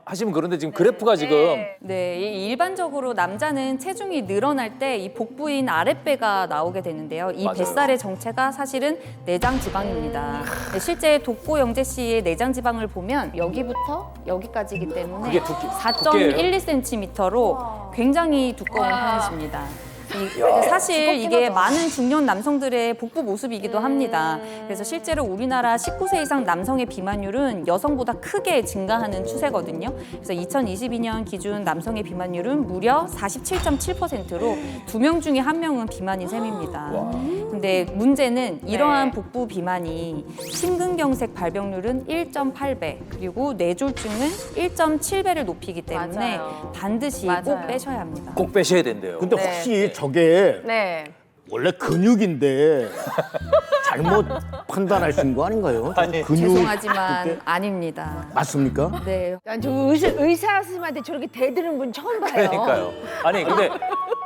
하시면 그런데 지금 그래프가 지금 네, 이 일반적으로 남자는 체중이 늘어날 때 이 복부인 아랫배가 나오게 되는데요. 이 맞아요. 뱃살의 정체가 사실은 내장 지방입니다. 네, 실제 독고 영재 씨의 내장 지방을 보면 여기부터 여기까지이기 때문에 그게 두께예요? 4.12cm로 굉장히 두꺼운 편이십니다. 사실 이게 많은 중년 남성들의 복부 모습이기도 합니다. 그래서 실제로 우리나라 19세 이상 남성의 비만율은 여성보다 크게 증가하는 추세거든요. 그래서 2022년 기준 남성의 비만율은 무려 47.7%로 2명 중에 1명은 비만인 셈입니다. 근데 문제는 이러한 복부 비만이 심근경색 발병률은 1.8배, 그리고 뇌졸중은 1.7배를 높이기 때문에 맞아요. 반드시 맞아요. 꼭 빼셔야 합니다. 꼭 빼셔야 된대요. 근데 혹시 저게 네. 원래 근육인데 잘못 판단하신 거 아닌가요? 근육 죄송하지만 아닙니다. 맞습니까? 네. 난 저 의사 선생님한테 저렇게 대드는 분 처음 봐요. 그러니까요. 아니 근데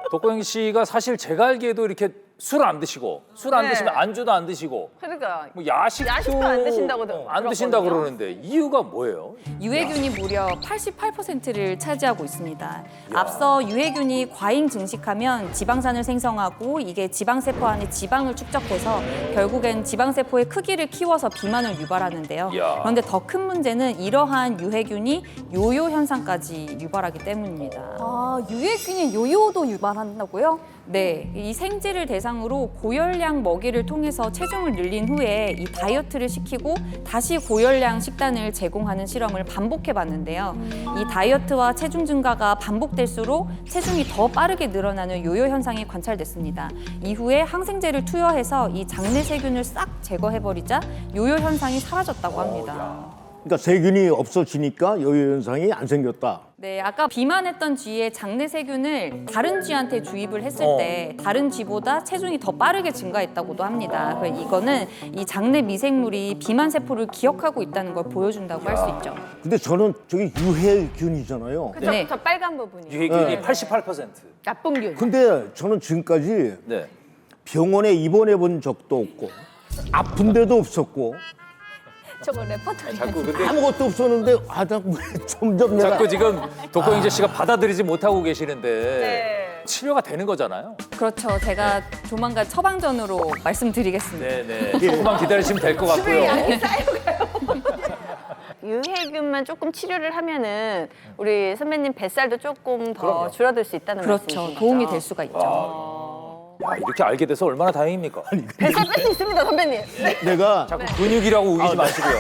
독고영 씨가 사실 제가 알기에도 이렇게 술 안 드시고 술 안 네. 드시면 안주도 안 드시고 그러니까 뭐 야식도 안 드신다고 안 드신다 그러는데 이유가 뭐예요? 유해균이 무려 88%를 차지하고 있습니다. 앞서 유해균이 과잉 증식하면 지방산을 생성하고 이게 지방세포 안에 지방을 축적해서 결국엔 지방세포의 크기를 키워서 비만을 유발하는데요. 이야. 그런데 더 큰 문제는 이러한 유해균이 요요 현상까지 유발하기 때문입니다. 아, 유해균이 요요도 유발한다고요? 네, 이 생쥐를 대상으로 고열량 먹이를 통해서 체중을 늘린 후에 이 다이어트를 시키고 다시 고열량 식단을 제공하는 실험을 반복해 봤는데요. 이 다이어트와 체중 증가가 반복될수록 체중이 더 빠르게 늘어나는 요요 현상이 관찰됐습니다. 이후에 항생제를 투여해서 이 장내 세균을 싹 제거해 버리자 요요 현상이 사라졌다고 합니다. 그러니까 세균이 없어지니까 요요 현상이 안 생겼다. 네, 아까 비만했던 쥐의 장내 세균을 다른 쥐한테 주입을 했을 때 다른 쥐보다 체중이 더 빠르게 증가했다고도 합니다. 그래서 이거는 이 장내 미생물이 비만 세포를 기억하고 있다는 걸 보여준다고 할 수 있죠. 근데 저는 저기 유해균이잖아요. 그쵸, 네. 저 빨간 부분이. 유해균이 88%. 나쁜 균. 근데 저는 지금까지 네. 병원에 입원해 본 적도 없고 아픈 데도 없었고 저거 레퍼토리. 자꾸 근데 아무것도 없었는데 나 점점 내가 자꾸 지금 독고영재 씨가 받아들이지 못하고 계시는데 치료가 되는 거잖아요. 그렇죠. 제가 조만간 처방전으로 말씀드리겠습니다. 네네. 조금만 기다리시면 될 것 같고요. 유해균만 조금 치료를 하면은 우리 선배님 뱃살도 조금 더 그럼요. 줄어들 수 있다는 그렇죠. 말씀이신 도움이 거죠? 될 수가 있죠. 야, 이렇게 알게 돼서 얼마나 다행입니까? 뱃살 뺄 수 있습니다, 선배님. 내가 자꾸 근육이라고 우기지 마시고요.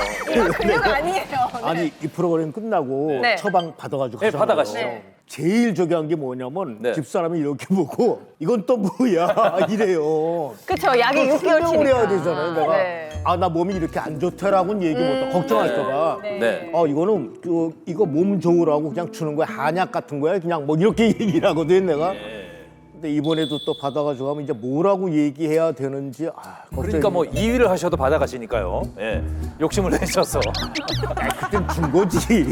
근육 아니에요. 아니 이 프로그램 끝나고 네. 처방 받아가지고 네, 가잖아요. 받아가시죠. 네. 제일 저기 한 게 뭐냐면 네. 집사람이 이렇게 보고 이건 또 뭐야 이래요. 그쵸, 약이 또 6개월 설명을 치니까. 해야 되잖아요. 내가 네. 나 몸이 이렇게 안 좋다라고는 얘기 못하고 걱정할까봐. 네. 이거는 이거 몸 좋으라고 그냥 주는 거야. 한약 같은 거야. 그냥 뭐 이렇게 얘기를 하거든 내가. 근데 이번에도 또 받아가지고 하면 이제 뭐라고 얘기해야 되는지 그러니까 뭐 2위를 하셔도 받아가시니까요. 예. 욕심을 내셔서. 그땐 준 거지.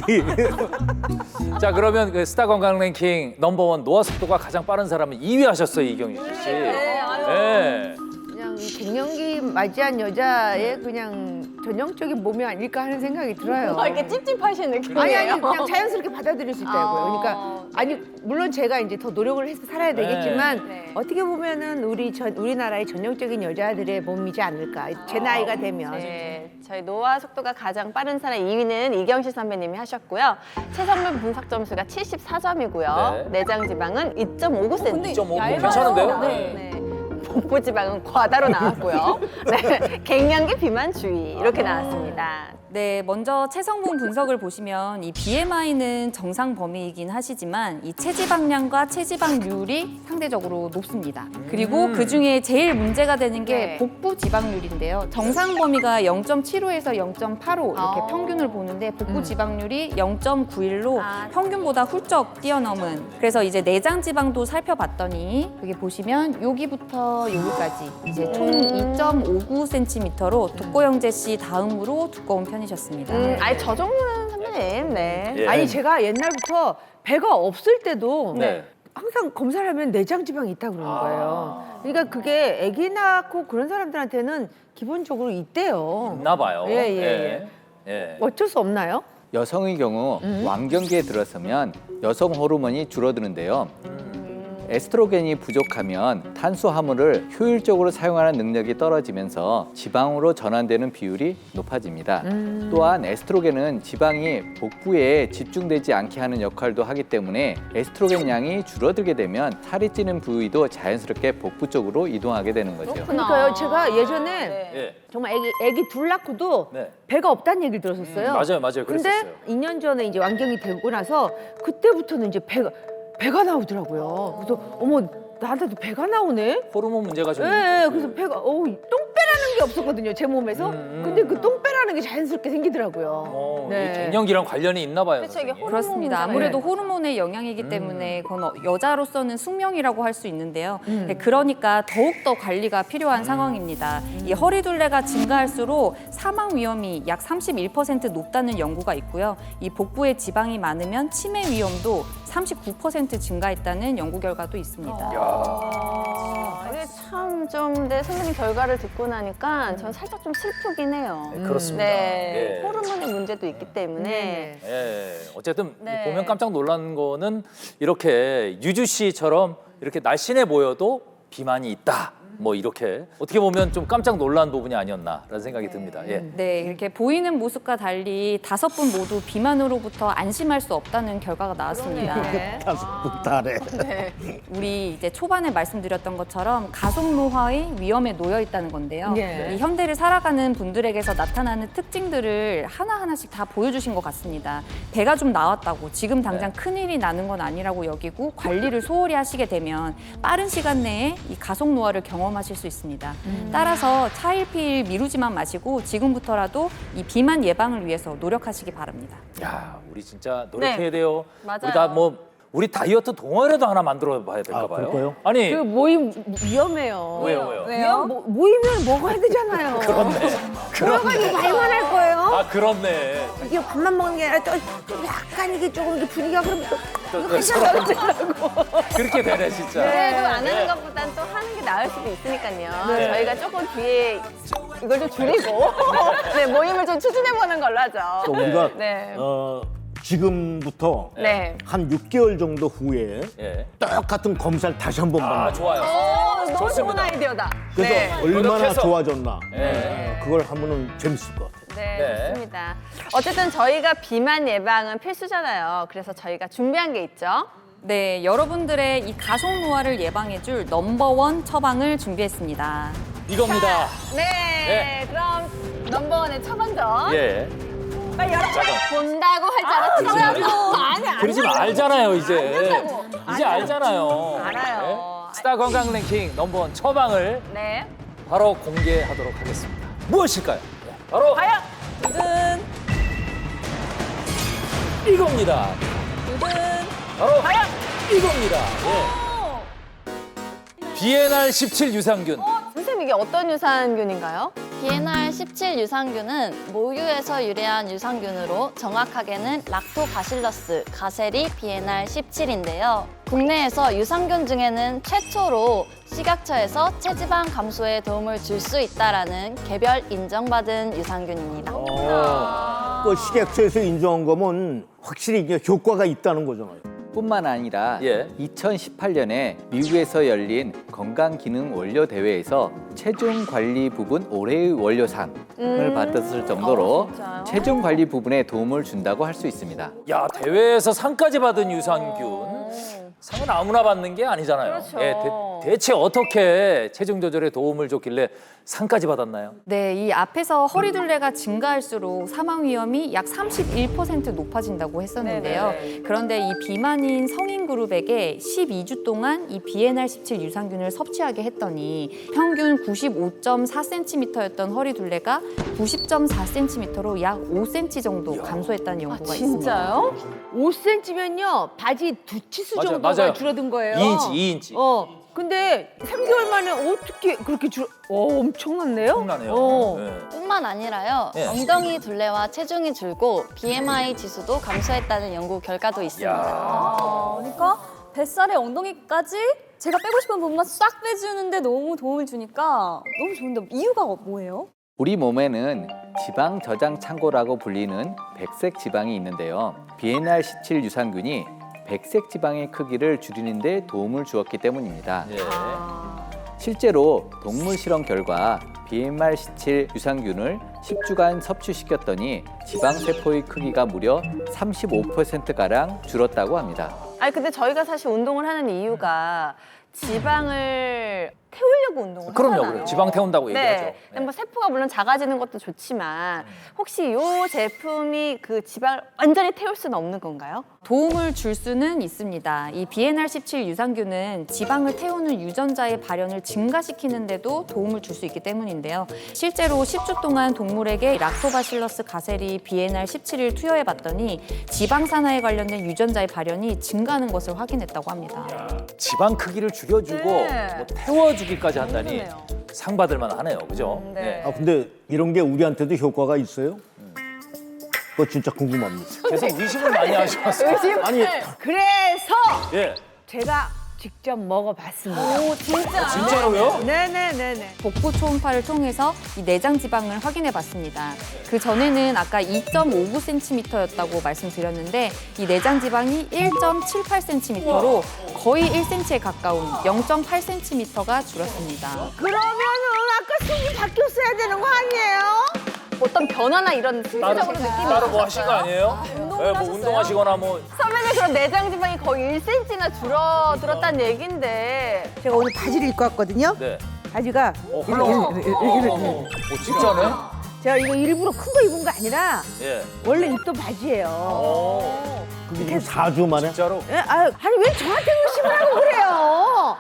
자, 그러면 그 스타 건강 랭킹 넘버원 노화 속도가 가장 빠른 사람은 2위 하셨어요, 이경유 씨. 네. 그냥 이 갱년기 맞이한 여자의 그냥 전형적인 몸이 아닐까 하는 생각이 들어요. 이렇게 찝찝하신 느낌이에요. 아니 그냥 자연스럽게 받아들일 수 있다고요. 그러니까 아니 물론 제가 이제 더 노력을 해서 살아야 되겠지만 네. 어떻게 보면은 우리나라의 전형적인 여자들의 몸이지 않을까. 제 나이가 되면. 네, 저희 노화 속도가 가장 빠른 사람 2위는 이경실 선배님이 하셨고요. 체성분 분석 점수가 74점이고요. 네. 내장 지방은 2.59cm. 2.5 괜찮은데요? 네. 복부 지방은 과다로 나왔고요. 네, 갱년기 비만 주의 이렇게 나왔습니다. 네, 먼저 체성분 분석을 보시면 이 BMI는 정상 범위이긴 하시지만 이 체지방량과 체지방률이 상대적으로 높습니다. 그리고 그 중에 제일 문제가 되는 게 네. 복부 지방률인데요. 정상 범위가 0.75에서 0.85 이렇게 평균을 보는데 복부 지방률이 0.91로 평균보다 훌쩍 뛰어넘은. 그래서 이제 내장 지방도 살펴봤더니 여기 보시면 여기부터 여기까지 이제 총 2.59cm로 독고영재 씨 다음으로 두꺼운 편이셨습니다. 아니 저 정도는 선배님. 네. 예. 아니 제가 옛날부터 배가 없을 때도 네. 항상 검사를 하면 내장 지방이 있다 그러는 거예요. 그러니까 그게 아기 낳고 그런 사람들한테는 기본적으로 있대요. 있나 봐요. 예. 예. 어쩔 수 없나요? 여성의 경우 왕경기에 들어서면 여성 호르몬이 줄어드는데요. 에스트로겐이 부족하면 탄수화물을 효율적으로 사용하는 능력이 떨어지면서 지방으로 전환되는 비율이 높아집니다. 또한 에스트로겐은 지방이 복부에 집중되지 않게 하는 역할도 하기 때문에 에스트로겐 양이 줄어들게 되면 살이 찌는 부위도 자연스럽게 복부 쪽으로 이동하게 되는 거죠. 그러니까요. 제가 예전에 예. 정말 애기 둘 낳고도 네. 배가 없다는 얘기를 들었었어요. 맞아요. 근데 그랬었어요. 2년 전에 이제 완경이 되고 나서 그때부터는 이제 배가 나오더라고요. 그래서 어머 나한테도 배가 나오네. 호르몬 문제가 좀. 네, 그래서 배가 똥배라는 게 없었거든요 제 몸에서. 근데 그 똥배라는 게 자연스럽게 생기더라고요. 이게 갱년기랑 관련이 있나 봐요. 그렇죠, 이게 선생님. 그렇습니다. 호르몬 아무래도 문제가 호르몬의 영향이기 때문에 그건 여자로서는 숙명이라고 할 수 있는데요. 네, 그러니까 더욱더 관리가 필요한 상황입니다. 이 허리둘레가 증가할수록 사망 위험이 약 31% 높다는 연구가 있고요. 이 복부에 지방이 많으면 치매 위험도 39% 증가했다는 연구 결과도 있습니다. 이게 참 좀 내 선생님 결과를 듣고 나니까 전 살짝 좀 슬프긴 해요. 그렇습니다. 네, 예. 호르몬의 문제도 있기 때문에 예, 어쨌든 네. 보면 깜짝 놀란 거는 이렇게 유주 씨처럼 이렇게 날씬해 보여도 비만이 있다. 뭐 이렇게 어떻게 보면 좀 깜짝 놀란 부분이 아니었나라는 생각이 듭니다. 예. 네, 이렇게 보이는 모습과 달리 5분 모두 비만으로부터 안심할 수 없다는 결과가 나왔습니다. 다섯 분 달에. 우리 이제 초반에 말씀드렸던 것처럼 가속 노화의 위험에 놓여 있다는 건데요. 네. 이 현대를 살아가는 분들에게서 나타나는 특징들을 하나하나씩 다 보여주신 것 같습니다. 배가 좀 나왔다고 지금 당장 큰일이 나는 건 아니라고 여기고 관리를 소홀히 하시게 되면 빠른 시간 내에 이 가속 노화를 경험하실 수 있습니다. 따라서 차일피일 미루지만 마시고 지금부터라도 이 비만 예방을 위해서 노력하시기 바랍니다. 야, 우리 진짜 노력해야 네. 돼요. 맞아요. 우리 다 우리 다이어트 동아리라도 하나 만들어 봐야 될까 아, 봐요. 그럴까요? 아니, 그 모임 위험해요. 왜요? 모이면 먹어야 되잖아요. 그렇네. 말만 할 거예요. 아, 그렇네. 이게 밥만 먹는 게 아니라 좀 약간 이게 조금 이게 분위기가 그러면 또 서로 그렇게 되네 진짜. 그래도 안 하는 것보단 또 하는 게 나을 수도 있으니까요. 네. 저희가 조금 뒤에 이걸 좀 줄이고 네, 모임을 좀 추진해보는 걸로 하죠. 또 우리가 네. 지금부터 네. 한 6개월 정도 후에 예. 똑같은 검사를 다시 한번 아, 받는 좋아요. 너무 좋은 좋습니다. 아이디어다. 그래서 네. 얼마나 노력해서. 좋아졌나 예. 그걸 하면은 재밌을 것 같아요. 네, 네. 좋습니다. 어쨌든 저희가 비만 예방은 필수잖아요. 그래서 저희가 준비한 게 있죠. 네, 여러분들의 이 가속 노화를 예방해줄 넘버원 처방을 준비했습니다. 이겁니다. 네, 그럼 넘버원의 처방전. 예. 빨리 열어. 본다고 할 줄 알았죠? 아니, 그러지 말잖아요 이제. 이제 알잖아요. 알아요. 예? 스타 건강 랭킹 넘버원 처방을 네. 바로 공개하도록 하겠습니다. 무엇일까요? 네, 바로 과연 두근, 이겁니다. 두근. 바로 이겁니다. 예. BNR 17 유산균. 선생님 이게 어떤 유산균인가요? BNR 17 유산균은 모유에서 유래한 유산균으로 정확하게는 락토바실러스 가세리 BNR 17인데요. 국내에서 유산균 중에는 최초로 식약처에서 체지방 감소에 도움을 줄 수 있다라는 개별 인정받은 유산균입니다. 그 식약처에서 인정한 거면 확실히 이게 효과가 있다는 거잖아요. 뿐만 아니라 예. 2018년에 미국에서 열린 건강기능 원료 대회에서 체중 관리 부분 올해의 원료상을 받았을 정도로 진짜요? 체중 관리 부분에 도움을 준다고 할 수 있습니다. 야, 대회에서 상까지 받은 유산균. 상은 아무나 받는 게 아니잖아요. 그렇죠. 예, 대체 어떻게 체중 조절에 도움을 줬길래 상까지 받았나요? 네, 이 앞에서 허리둘레가 증가할수록 사망 위험이 약 31% 높아진다고 했었는데요. 그런데 이 비만인 성인 그룹에게 12주 동안 이 BNR 17 유산균을 섭취하게 했더니 평균 95.4cm였던 허리둘레가 90.4cm로 약 5cm 정도 감소했다는 연구가 있습니다. 진짜요? 5cm면요 바지 두 치수 맞아요, 정도가 맞아요. 줄어든 거예요. 2인치. 근데 3개월 만에 어떻게 그렇게 엄청났네요? 엄청나네요. 네. 뿐만 아니라요. 예. 엉덩이 둘레와 체중이 줄고 BMI 지수도 감소했다는 연구 결과도 있습니다. 그러니까 뱃살에 엉덩이까지 제가 빼고 싶은 부분만 싹 빼주는데 너무 도움을 주니까 너무 좋은데 이유가 뭐예요? 우리 몸에는 지방 저장 창고라고 불리는 백색 지방이 있는데요. BNR17 유산균이 백색 지방의 크기를 줄이는 데 도움을 주었기 때문입니다. 예. 실제로 동물 실험 결과 BNR17 유산균을 10주간 섭취시켰더니 지방세포의 크기가 무려 35%가량 줄었다고 합니다. 아니 근데 저희가 사실 운동을 하는 이유가 지방을 태우려고 운동을 그럼요, 하잖아요. 그럼요. 지방 태운다고 얘기하죠. 네. 근데 뭐 세포가 물론 작아지는 것도 좋지만 혹시 이 제품이 그 지방을 완전히 태울 수는 없는 건가요? 도움을 줄 수는 있습니다. 이 BNR17 유산균은 지방을 태우는 유전자의 발현을 증가시키는 데도 도움을 줄 수 있기 때문인데요. 실제로 10주 동안 동물에게 락토바실러스 가세리 BNR17을 투여해 봤더니 지방 산화에 관련된 유전자의 발현이 증가하는 것을 확인했다고 합니다. 지방 크기를 줄여주고 네. 뭐 태워주기까지 한다니 그러네요. 상 받을 만하네요, 그죠? 네. 아 근데 이런 게 우리한테도 효과가 있어요? 그거 진짜 궁금합니다. 계속 의심을 많이 하셔서. 아니 그래서 예. 제가 직접 먹어봤습니다. 오 진짜. 진짜로요? 네네네네. 복부 초음파를 통해서 이 내장 지방을 확인해 봤습니다. 그 전에는 아까 2.59cm였다고 말씀드렸는데 이 내장 지방이 1.78cm로 거의 1cm에 가까운 0.8cm가 줄었습니다. 그러면은 아까 속이 바뀌었어야 되는 거 아니에요? 어떤 변화나 이런 신체적으로 느낌이 따로 뭐 하신 있으셨어요? 거 아니에요? 네, 뭐 운동하시거나 뭐. 선배님 그럼 내장 지방이 거의 1cm나 줄어들었다는 얘기인데 제가 오늘 바지를 입고 왔거든요. 네. 바지가 흘러. 진짜네? 제가 이거 일부러 큰 거 입은 거 아니라 예. 원래 입던 바지예요. 그게 지금 4주 만에 진짜로? 예? 아니 왜 저한테 의심을 하고 그래요?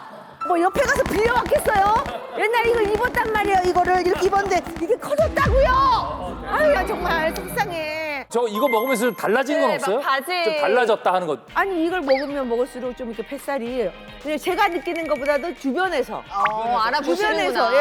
뭐 옆에 가서 빌려왔겠어요? 옛날에 이거 입었단 말이에요. 이거를 이렇게 입었는데 이게 커졌다고요? 아유 정말 속상해. 저 이거 먹으면서 달라진 건 네, 없어요? 막 바지. 좀 달라졌다 하는 것. 아니 이걸 먹으면 먹을수록 좀 이렇게 뱃살이 근데 제가 느끼는 것보다도 주변에서 알아보시는구나. 예.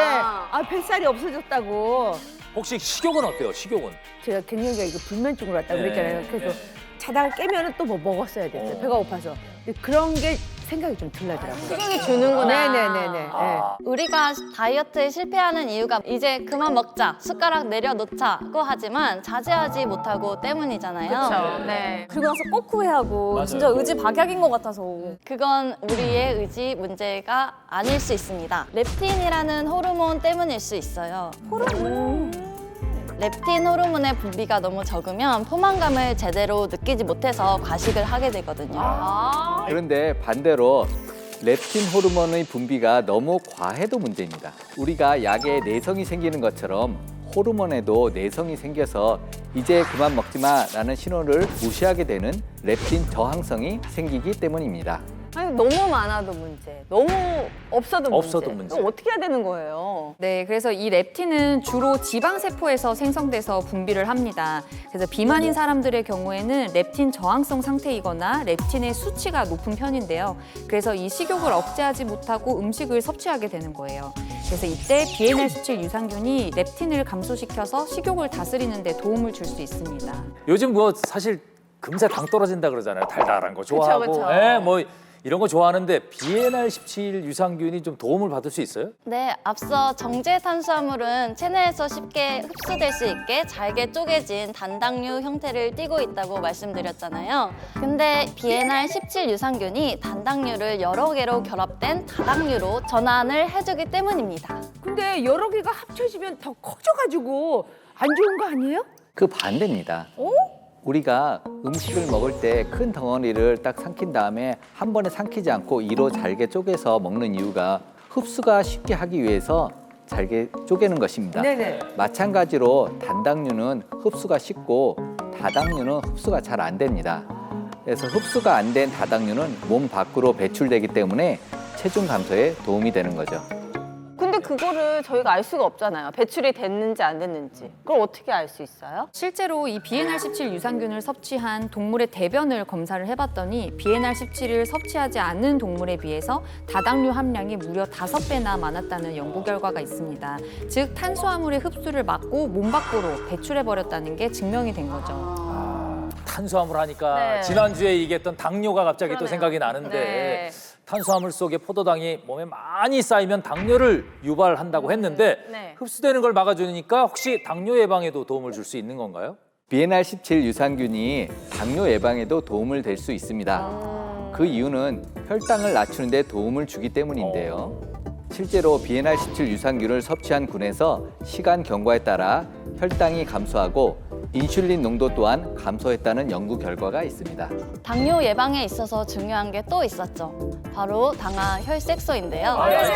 아 뱃살이 없어졌다고. 혹시 식욕은 어때요? 식욕은? 제가 갱년기가 이거 불면증으로 왔다고 네. 그랬잖아요. 그래서 자다가 깨면은 또 뭐 먹었어야 됐어요. 배가 고파서. 근데 그런 게 생각이 좀 들라더라고요. 식욕이 주는구나. 네네네네. 예. 우리가 다이어트에 실패하는 이유가 이제 그만 먹자, 숟가락 내려놓자고 하지만 자제하지 못하고 때문이잖아요. 그렇죠. 네. 그리고 나서 꼭 후회하고 맞아요. 진짜 의지 박약인 것 같아서. 그건 우리의 의지 문제가 아닐 수 있습니다. 렙틴이라는 호르몬 때문일 수 있어요. 렙틴 호르몬의 분비가 너무 적으면 포만감을 제대로 느끼지 못해서 과식을 하게 되거든요. 그런데 반대로 렙틴 호르몬의 분비가 너무 과해도 문제입니다. 우리가 약에 내성이 생기는 것처럼 호르몬에도 내성이 생겨서 이제 그만 먹지 마라는 신호를 무시하게 되는 렙틴 저항성이 생기기 때문입니다. 아니 너무 많아도 문제, 너무 없어도 문제. 그럼 어떻게 해야 되는 거예요? 네, 그래서 이 렙틴은 주로 지방세포에서 생성돼서 분비를 합니다. 그래서 비만인 사람들의 경우에는 렙틴 저항성 상태이거나 렙틴의 수치가 높은 편인데요. 그래서 이 식욕을 억제하지 못하고 음식을 섭취하게 되는 거예요. 그래서 이때 BNR17 유산균이 렙틴을 감소시켜서 식욕을 다스리는 데 도움을 줄 수 있습니다. 요즘 뭐 사실 금세 당 떨어진다 그러잖아요. 달달한 거 좋아하고. 그쵸. 예, 뭐 이런 거 좋아하는데 BNR17 유산균이 좀 도움을 받을 수 있어요? 네, 앞서 정제 탄수화물은 체내에서 쉽게 흡수될 수 있게 잘게 쪼개진 단당류 형태를 띠고 있다고 말씀드렸잖아요. 근데 BNR17 유산균이 단당류를 여러 개로 결합된 다당류로 전환을 해주기 때문입니다. 근데 여러 개가 합쳐지면 더 커져가지고 안 좋은 거 아니에요? 그 반대입니다. 우리가 음식을 먹을 때 큰 덩어리를 딱 삼킨 다음에 한 번에 삼키지 않고 이로 잘게 쪼개서 먹는 이유가 흡수가 쉽게 하기 위해서 잘게 쪼개는 것입니다. 네네. 마찬가지로 단당류는 흡수가 쉽고 다당류는 흡수가 잘 안 됩니다. 그래서 흡수가 안 된 다당류는 몸 밖으로 배출되기 때문에 체중 감소에 도움이 되는 거죠. 근데 그거를 저희가 알 수가 없잖아요. 배출이 됐는지 안 됐는지. 그걸 어떻게 알 수 있어요? 실제로 이 BNR17 유산균을 섭취한 동물의 대변을 검사를 해봤더니 BNR17을 섭취하지 않는 동물에 비해서 다당류 함량이 무려 5배나 많았다는 연구 결과가 있습니다. 즉 탄수화물의 흡수를 막고 몸 밖으로 배출해버렸다는 게 증명이 된 거죠. 탄수화물 하니까 네. 지난주에 얘기했던 당뇨가 갑자기 또 그러네요. 생각이 나는데 네. 탄수화물 속에 포도당이 몸에 많이 쌓이면 당뇨를 유발한다고 했는데 네. 흡수되는 걸 막아주니까 혹시 당뇨 예방에도 도움을 줄 수 있는 건가요? BNR17 유산균이 당뇨 예방에도 도움을 될 수 있습니다. 그 이유는 혈당을 낮추는 데 도움을 주기 때문인데요. 실제로 BNR17 유산균을 섭취한 군에서 시간 경과에 따라 혈당이 감소하고 인슐린 농도 또한 감소했다는 연구 결과가 있습니다. 당뇨 예방에 있어서 중요한 게 또 있었죠. 바로 당화 혈색소인데요. 알죠.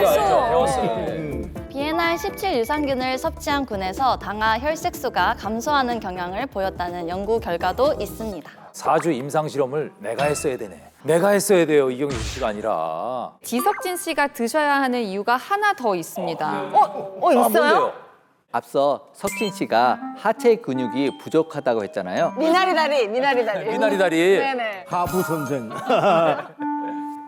배웠어요. BNR17 유산균을 섭취한 군에서 당화 혈색소가 감소하는 경향을 보였다는 연구 결과도 있습니다. 4주 임상 실험을 내가 했어야 되네. 내가 했어야 돼요. 이경수 씨가 아니라. 지석진 씨가 드셔야 하는 이유가 하나 더 있습니다. 있어요? 뭔데요? 앞서 석진 씨가 하체 근육이 부족하다고 했잖아요. 미나리 다리. 미나리 다리. 네네. 하부 선생.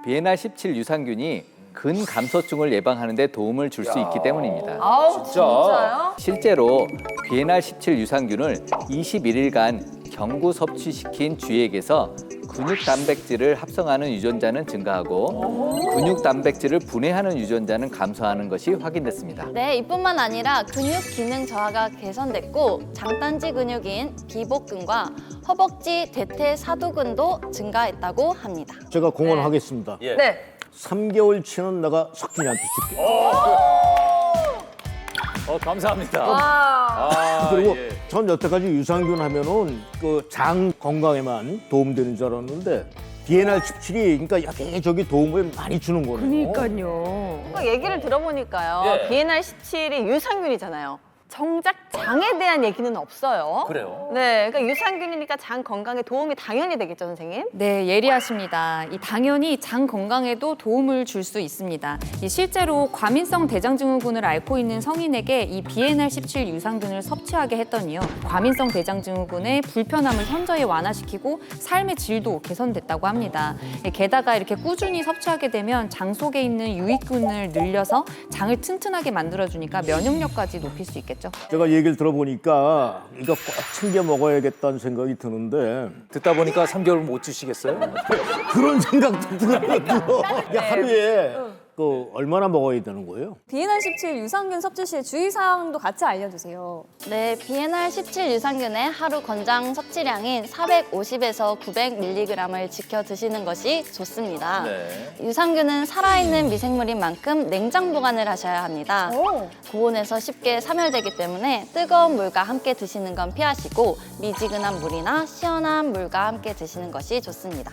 BNR17 유산균이 근감소증을 예방하는 데 도움을 줄 수 있기 때문입니다. 아우, 진짜요? 실제로 BNR17 유산균을 21일간 경구 섭취시킨 쥐에게서 근육 단백질을 합성하는 유전자는 증가하고 근육 단백질을 분해하는 유전자는 감소하는 것이 확인됐습니다. 네, 이뿐만 아니라 근육 기능 저하가 개선됐고 장단지 근육인 비복근과 허벅지 대퇴사두근도 증가했다고 합니다. 제가 공언하겠습니다. 예. 네. 3개월치는 내가 석진이한테 줄게. 감사합니다. 와. 그리고 예. 전 여태까지 유산균 하면은 그 장 건강에만 도움되는 줄 알았는데 BNR17이 그러니까 여기저기 도움을 많이 주는 거네요. 그러니까요. 그 얘기를 들어보니까요. 예. BNR17이 유산균이잖아요. 정작 장에 대한 얘기는 없어요. 그래요? 네, 그러니까 유산균이니까 장 건강에 도움이 당연히 되겠죠, 선생님? 네, 예리하십니다. 당연히 장 건강에도 도움을 줄 수 있습니다. 실제로 과민성 대장증후군을 앓고 있는 성인에게 이 BNR17 유산균을 섭취하게 했더니요, 과민성 대장증후군의 불편함을 현저히 완화시키고 삶의 질도 개선됐다고 합니다. 게다가 이렇게 꾸준히 섭취하게 되면 장 속에 있는 유익균을 늘려서 장을 튼튼하게 만들어주니까 면역력까지 높일 수 있겠죠. 제가 얘기를 들어보니까 이거 꼭 챙겨 먹어야겠다는 생각이 드는데 듣다 보니까 3개월 못 주시겠어요? 그런 생각도 들어요. 하루에 그 얼마나 먹어야 되는 거예요? BNR17 유산균 섭취 시 주의사항도 같이 알려주세요. 네, BNR17 유산균의 하루 권장 섭취량인 450에서 900mg을 지켜 드시는 것이 좋습니다. 네. 유산균은 살아있는 미생물인 만큼 냉장 보관을 하셔야 합니다. 고온에서 쉽게 사멸되기 때문에 뜨거운 물과 함께 드시는 건 피하시고 미지근한 물이나 시원한 물과 함께 드시는 것이 좋습니다.